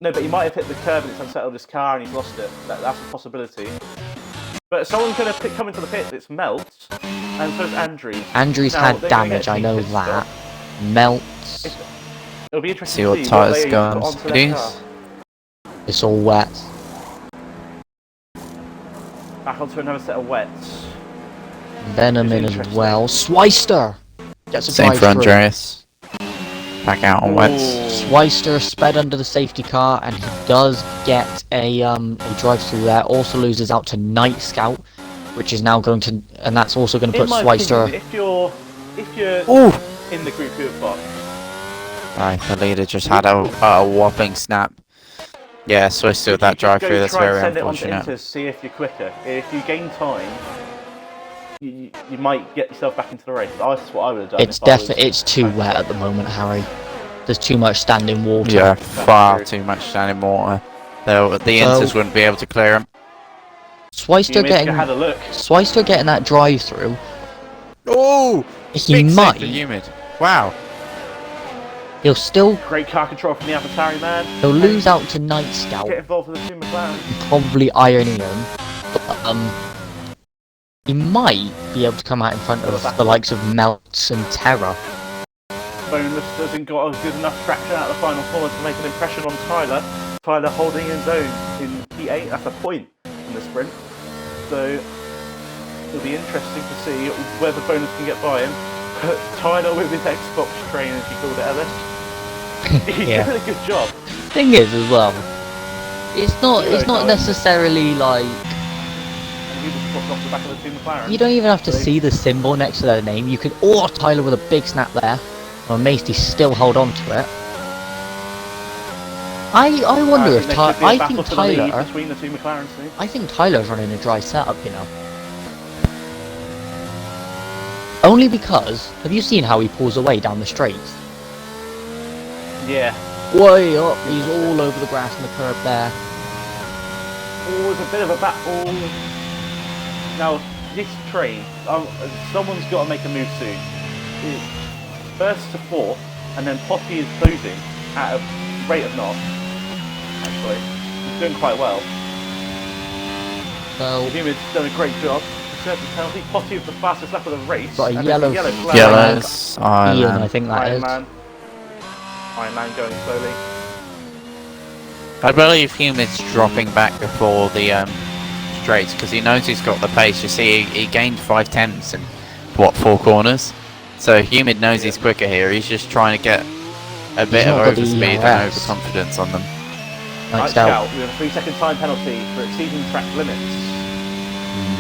No, but he might have hit the curb and it's unsettled his car and he's lost it. That's a possibility. But someone's going to come into the pit. It's Melts, and so is Andrews. Andrews had damage. I know that. Melts. It'll be interesting see what tyres go on. It's all wet. Back onto another set of wets. Venom in as well. Sweister gets a same drive for through. Andreas. Back out on wets. Sweister sped under the safety car, and he does get a drive through there. Also loses out to Night Scout, which is now going to, and that's also going to put Sweister. If you're in the group who have got. Right, the leader just had a whopping snap. Yeah, Sweister with that drive through. That's very unfortunate. To see if you're quicker. If you gain time, you might get yourself back into the race. That's what I would have done. It's definitely too wet at the moment, Harry. There's too much standing water. Yeah, far too much standing water. The Inters wouldn't be able to clear him. Sweister getting that drive through. Oh, he might. Humid. Wow. He'll still. Great car control from the Avatari man. He'll lose out to Night Scout. Get involved with the 2 McLaren. Probably ironing him. But, he might be able to come out in front of the likes of Melts and Terra. Boneless hasn't got a good enough traction out of the final corner to make an impression on Tyler. Tyler holding his own in P8, that's a point in the sprint. So it'll be interesting to see whether Boneless can get by him. Tyler with his Xbox train, as you called it, Ellis. He's doing a good job. Thing is, as well, it's not necessarily like. Off the back of the 2 McLaren. You don't even have to see the symbol next to their name. You could. Oh, Tyler with a big snap there. I'm amazed he still held on to it. I wonder if Tyler. I think Tyler. Between the 2 McLarens, I think Tyler's running a dry setup, you know. Only because, have you seen how he pulls away down the straights? Yeah. Way up, he's all over the grass and the curb there. Oh, it's a bit of a battle. Now, this train, someone's got to make a move soon. It's first to 4th, and then Poppy is closing at a rate of knots. Actually, he's doing quite well. So Humid's done a great job. Deserves a penalty. Potty with the fastest lap of the race. Got a and yellow there's flag. Yellows. Ian, I think that Iron is. Man. Iron Man going slowly. I believe Humid's dropping back before the straights because he knows he's got the pace. You see, he gained 5/10 in what 4 corners. So Humid knows he's quicker here. He's just trying to get a bit of overspeed and overconfidence on them. Nice Scout with a 3-second time penalty for exceeding track limits.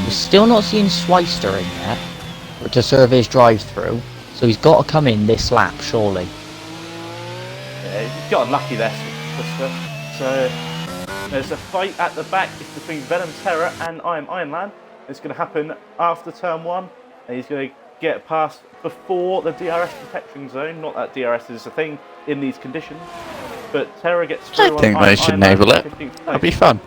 We're still not seeing Schweister in yet to serve his drive-through, so he's got to come in this lap, surely. Yeah, he's got unlucky there, Schweister. So there's a fight at the back between Venom Terror and Iron Man. It's going to happen after turn 1, and he's going to get past before the DRS protection zone. Not that DRS is a thing in these conditions, but Terror gets through. I think they should enable it. That'd be fun.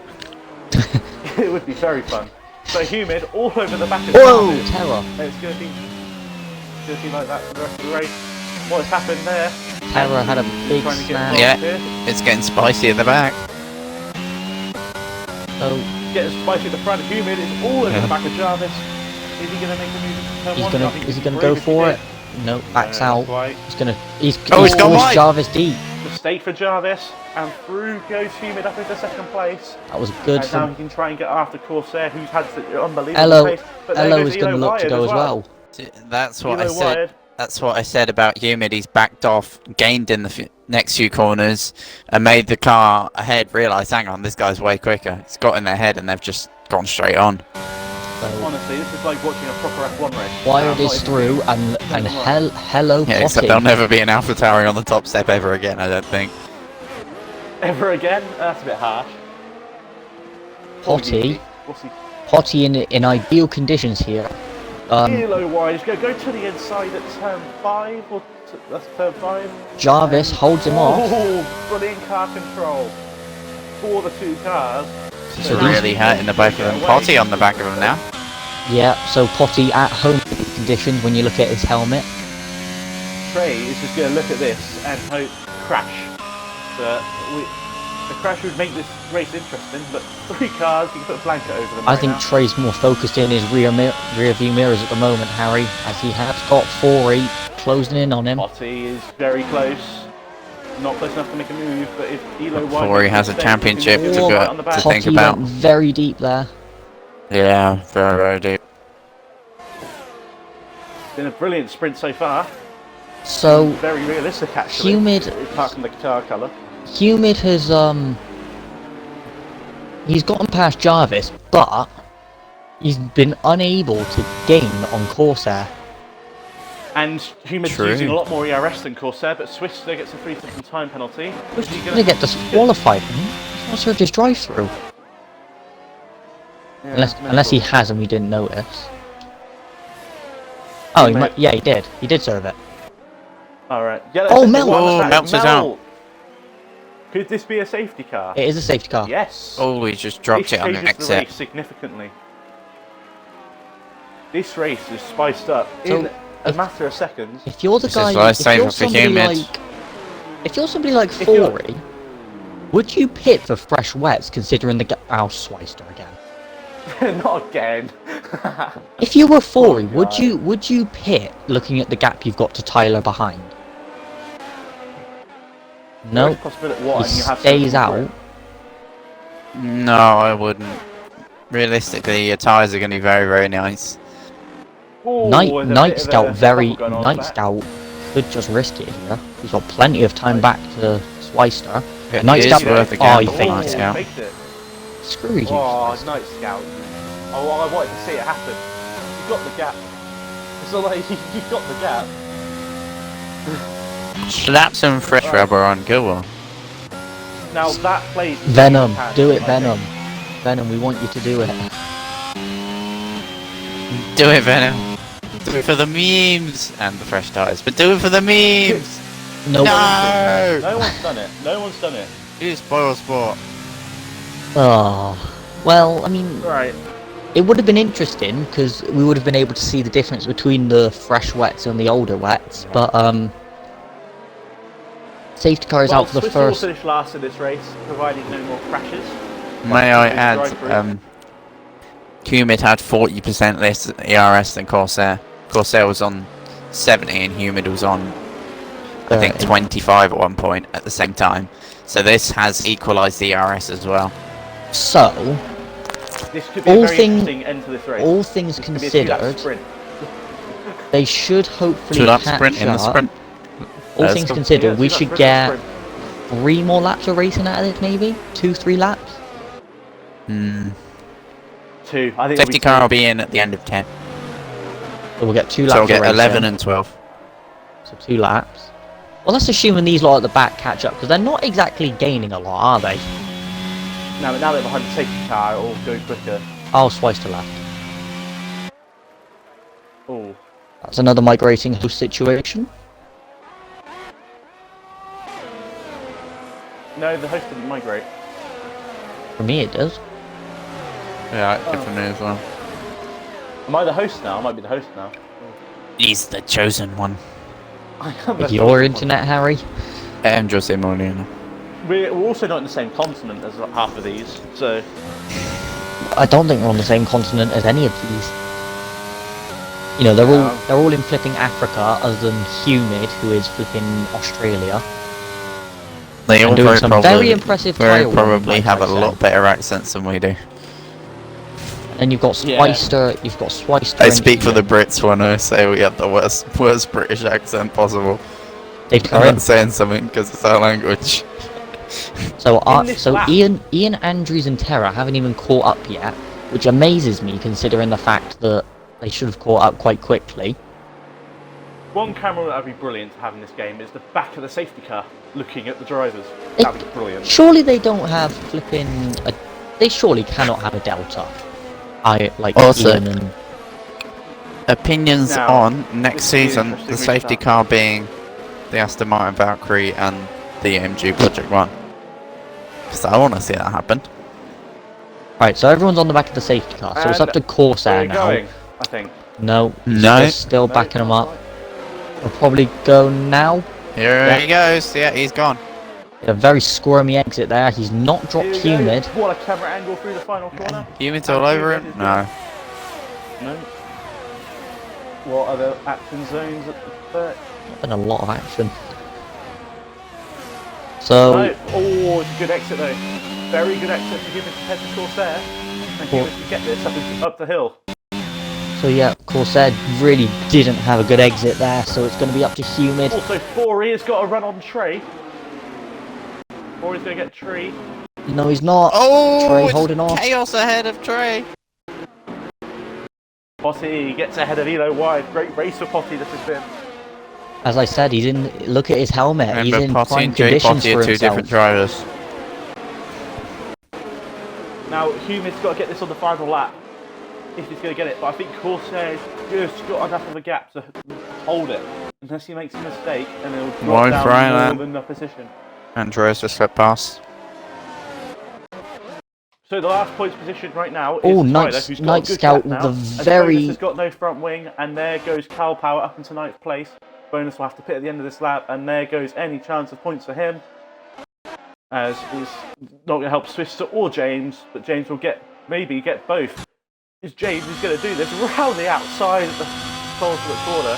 It would be very fun. So Humid all over the back of Whoa, Terror. Terror! It's going to be like that for the rest of the race. What has happened there? Terror had a big snap. Yeah, it's getting spicy at the back. So getting spicy at the front. Humid is all over the back of Jarvis. Is he going to make the move? Is he gonna go for it? No, backs out. Quite. He's gone wide. Jarvis deep. Mistake for Jarvis, and through goes Humid up into 2nd place. That was good. And now he can try and get after Corsair, who's had such an unbelievable Elo pace. But is going to look to go as well. That's what I said. That's what I said about Humid. He's backed off, gained in the next few corners, and made the car ahead realise, hang on, this guy's way quicker. It's got in their head, and they've just gone straight on. So, honestly, this is like watching a proper F1 race. Wired is through, and hello, yeah, except there'll never be an AlphaTauri on the top step ever again, I don't think. Ever again? That's a bit harsh. Potty in ideal conditions here. Kilo wide. He's going to go to the inside at turn 5, or that's turn 5. Jarvis holds him off. Oh, brilliant car control for the 2 cars. It's really hurting the both of them. Potty on the back of him now. Yeah, so Potty at home conditions when you look at his helmet. Trey is just going to look at this and hope crash. But the crash would make this race interesting, but 3 cars, you can put a blanket over them. I think Trey's more focused in his rear view mirrors at the moment, Harry, as he has got 4-8 closing in on him. Potty is very close. Not close enough to make a move, but if Elo before he has a championship to think about. Went very deep there. Yeah, very, very deep. Been a brilliant sprint so far. So very realistic actually. Humid, apart from the car colour. Humid has he's gotten past Jarvis, but he's been unable to gain on Corsair. And Humid's using a lot more ERS than Corsair, but Swister gets a 3-second time penalty. He's going to get disqualified. He's not served his drive-through. Yeah, unless he has and we didn't notice. Oh, yeah, he did. He did serve it. Alright. Oh, Mel! Oh, Melts is out. Could this be a safety car? It is a safety car. Yes. Oh, he just dropped it on the exit. The race significantly. This race is spiced up in a matter of seconds. If you're the guy, if you're somebody like Fori, would you pit for fresh wets considering the Schweister again? Not again. If you were Fori, would you pit looking at the gap you've got to Tyler behind? No, he stays out. No, I wouldn't. Realistically, your tyres are going to be very, very nice. Night Scout could just risk it here. He's got plenty of time back to Schweister. Night Scout worth a gamble for Night Scout. Screw you. Oh, Night Scout. Oh, I wanted to see it happen. You got the gap. It's not like you got the gap. Slap some fresh rubber on Gilwell. Now that plays. Venom, do it, Venom. Venom, we want you to do it. Do it, Venom. Do it for the memes and the fresh tyres, but do it for the memes. No. No one's done it. No one's done it. You spoil sport. Oh, well, I mean, right. It would have been interesting because we would have been able to see the difference between the fresh wets and the older wets, but safety car is out for the first. Will finish last in this race, providing no more crashes. May I add, Humid had 40% less ERS than Corsair. Corsair was on 70 and Humid was on, I think, 25 at one point at the same time. So this has equalised the ERS as well. So, this could be a very interesting end to this race. All things considered, they should hopefully Two-lap catch sprint in the up. sprint. All things considered, we should get 3 more laps of racing out of this, maybe? 2-3 laps? 2. I think Safety car will be in at the end of 10. So we'll get 2 laps So we'll get of 11 and 12. So 2 laps. Well, that's assuming these lot at the back catch up, because they're not exactly gaining a lot, are they? Now they're behind the safety car, it'll go quicker. Oh, twice to left. Oh. That's another migrating host situation. No, the host didn't migrate. For me, it does. Yeah, good for me as well. Am I the host now? I might be the host now. He's the chosen one. With your internet, Harry? And Jose Molina. We're also not in the same continent as half of these, so... I don't think we're on the same continent as any of these. You know, they're all in flipping Africa, other than Humid, who is flipping Australia. They all doing some very impressive very probably have a lot better accents than we do. And you've got Swister, you've got Swister. I speak for the Brits when I say we have the worst British accent possible. I'm not saying something because it's our language. So Ian Andrews and Terra haven't even caught up yet, which amazes me considering the fact that they should have caught up quite quickly. One camera that would be brilliant to have in this game is the back of the safety car, looking at the drivers. That would be brilliant. Surely they don't have flipping... They surely cannot have a Delta. Also, Ian and... opinions on next season, the safety car being the Aston Martin Valkyrie and the AMG Project 1. Because I want to see that happen. Right, so everyone's on the back of the safety car, so it's up to Corsair now. Going, I think. No, still backing them up. We'll probably go now. Here he goes. Yeah, he's gone. A very squirmy exit there. He's not dropped Humid. What a camera angle through the final corner. Humid's all over him? No. No. What are the action zones at the back? Been a lot of action. So. No. Oh, it's a good exit though. Very good exit for Humid compared to Corsair. And Humid can get this up the hill. So yeah, Corsair really didn't have a good exit there, so it's going to be up to Humid. Also, Forey has got a run on Trey. Forey's going to get Tree. No, he's not. Oh, Trey holding on. Chaos ahead of Trey. Potty gets ahead of Elo Wide. Great race for Potty this has been. As I said, he's in. Look at his helmet. Remember, he's in Potty prime and Jay conditions Potty for are two himself. different drivers. Now, Humid's got to get this on the final lap. If he's going to get it, but I think Corsair's just got enough of a gap to hold it. Unless he makes a mistake and it'll drop down more than the position. Andreas just slipped past. So the last points position right now is Night who's got a good Scout gap with now. the very... Bonus has got no front wing, and there goes Cal Power up into 9th place. Bonus will have to pit at the end of this lap, and there goes any chance of points for him. As he's not going to help Swister or James, but James will maybe get both. Is James is going to do this round the outside of the corner.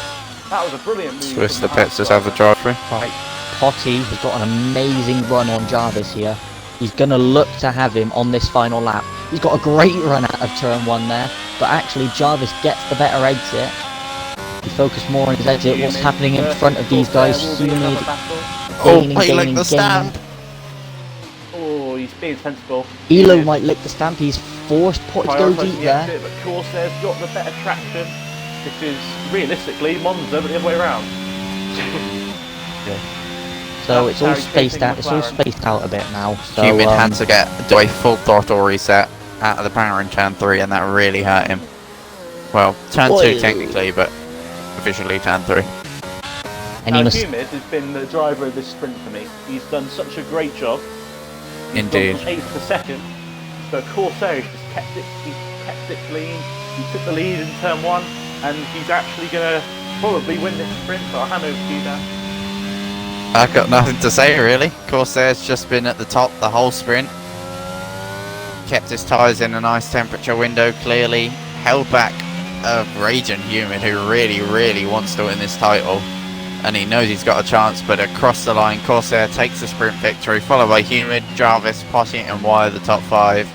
That was a brilliant move. Swister pits us have the drive through. Right, Potty has got an amazing run on Jarvis here. He's going to look to have him on this final lap. He's got a great run out of turn 1 there, but actually Jarvis gets the better exit. He focused more on his exit. What's happening in front of these guys? Humid. Gaining the stamp. Oh, he's being sensible. Elo might lick the stamp. He's forced Potty to go deep there. But Corsair's got the better traction. This is realistically Monza, but the other way around. So it's all spaced out. It's all spaced out a bit now. So Humid had to do a full throttle reset out of the power in turn 3, and that really hurt him. Well, turn 2 technically, but officially turn 3. And Humid has been the driver of this sprint for me. He's done such a great job. Indeed. He's gone from 8th to 2nd. So Corsair has just kept it clean. He took the lead in turn 1, and he's actually going to probably win this sprint. So I'll hand over to you now. I've got nothing to say really. Corsair's just been at the top the whole sprint. kept his tyres in a nice temperature window, clearly. Held back a raging Humid who really wants to win this title. And he knows he's got a chance, but across the line, Corsair takes the sprint victory, followed by Humid, Jarvis, Potty and Wire, the top 5.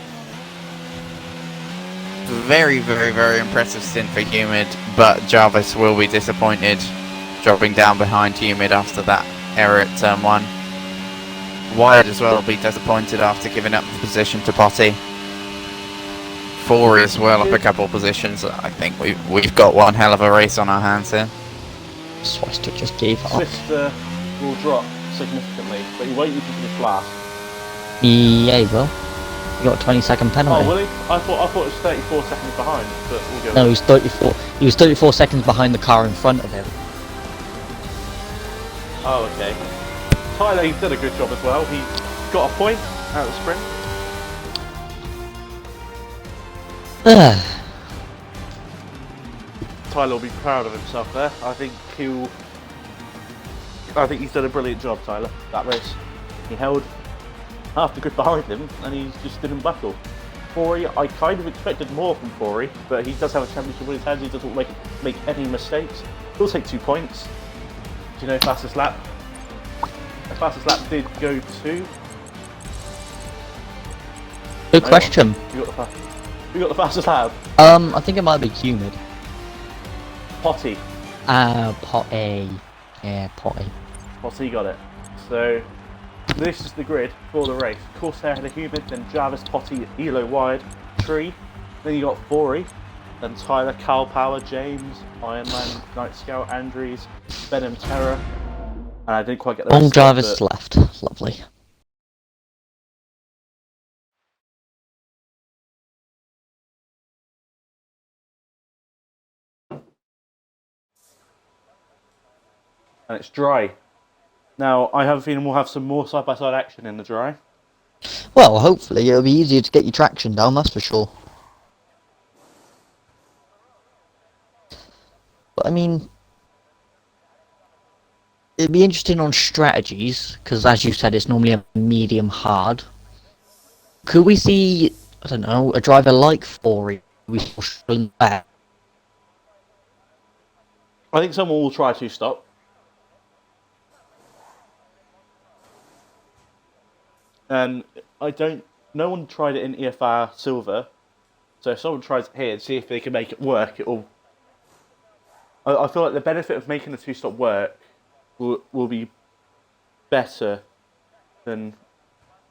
Very impressive stint for Humid, but Jarvis will be disappointed, dropping down behind Humid after that error at turn 1. Wired as well will be disappointed after giving up the position to Potty. 4 as well up a couple positions. I think we've got one hell of a race on our hands here. Swister just gave up. Swister will drop significantly, but he won't even finish last. Yeah, he will. He got a 20-second penalty. Oh, will he? I thought it was 34 seconds behind, but we'll go. No, he's 34. He was 34 seconds behind the car in front of him. Oh, okay. Tyler, he did a good job as well. He got a point out of the sprint. Tyler will be proud of himself there. I think he's done a brilliant job, Tyler, that race. He held half the grid behind him and he just didn't buckle. Corey, I kind of expected more from Corey, but he does have a championship in his hands. He doesn't make any mistakes. He'll take 2 points. Do you know fastest lap? The fastest lap did go to... Good question. You got the fastest lap? I think it might be Humid. Potty. Potty. Yeah, Potty. Potty got it. So, this is the grid for the race. Corsair had a Humid, then Jarvis, Potty, Elo Wide, Tree. Then you got Fori, then Tyler, Cal Power, James, Ironman, Night Scout, Andrews, Venom Terror. And I didn't quite get the rest Long of it, Jarvis but... left. Lovely. And it's dry. Now, I have a feeling we'll have some more side-by-side action in the dry. Well, hopefully it'll be easier to get your traction down, that's for sure. But I mean, it'd be interesting on strategies, because as you said, it's normally a medium hard. Could we see, I don't know, a driver like Fori? We saw back. I think someone will try to stop. And no one tried it in EFR Silver, so if someone tries it here and see if they can make it work, I feel like the benefit of making the 2-stop work will be better than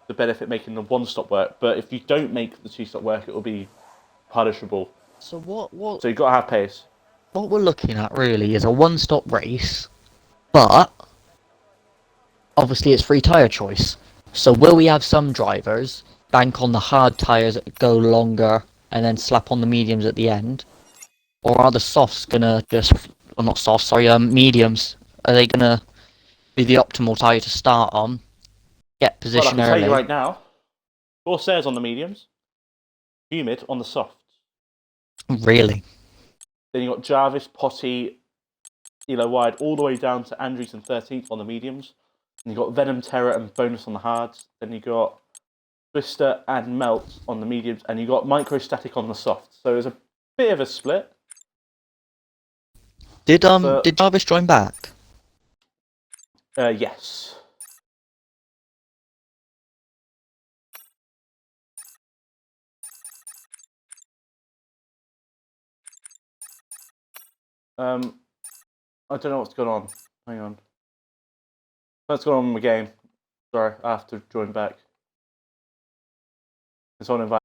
the benefit making the 1-stop work, but if you don't make the 2-stop work, it will be punishable. So what? So you've got to have pace. What we're looking at really is a 1-stop race, but obviously it's free tyre choice. So will we have some drivers bank on the hard tyres that go longer and then slap on the mediums at the end? Or are the softs gonna just, well not softs, sorry, mediums, are they gonna be the optimal tyre to start on, get position well, I can early? tell you right now, Corsairs on the mediums, Humid on the softs. Really? Then you got Jarvis, Potty, Elo Wide, all the way down to Andrews and 13th on the mediums. And you got Venom, Terror, and Bonus on the hards. Then you got Twister and Melt on the mediums, and you got Microstatic on the softs. So there's a bit of a split. Did Jarvis join back? Yes. I don't know what's going on. Hang on. What's going on in the game? Sorry, I have to join back. It's on invite.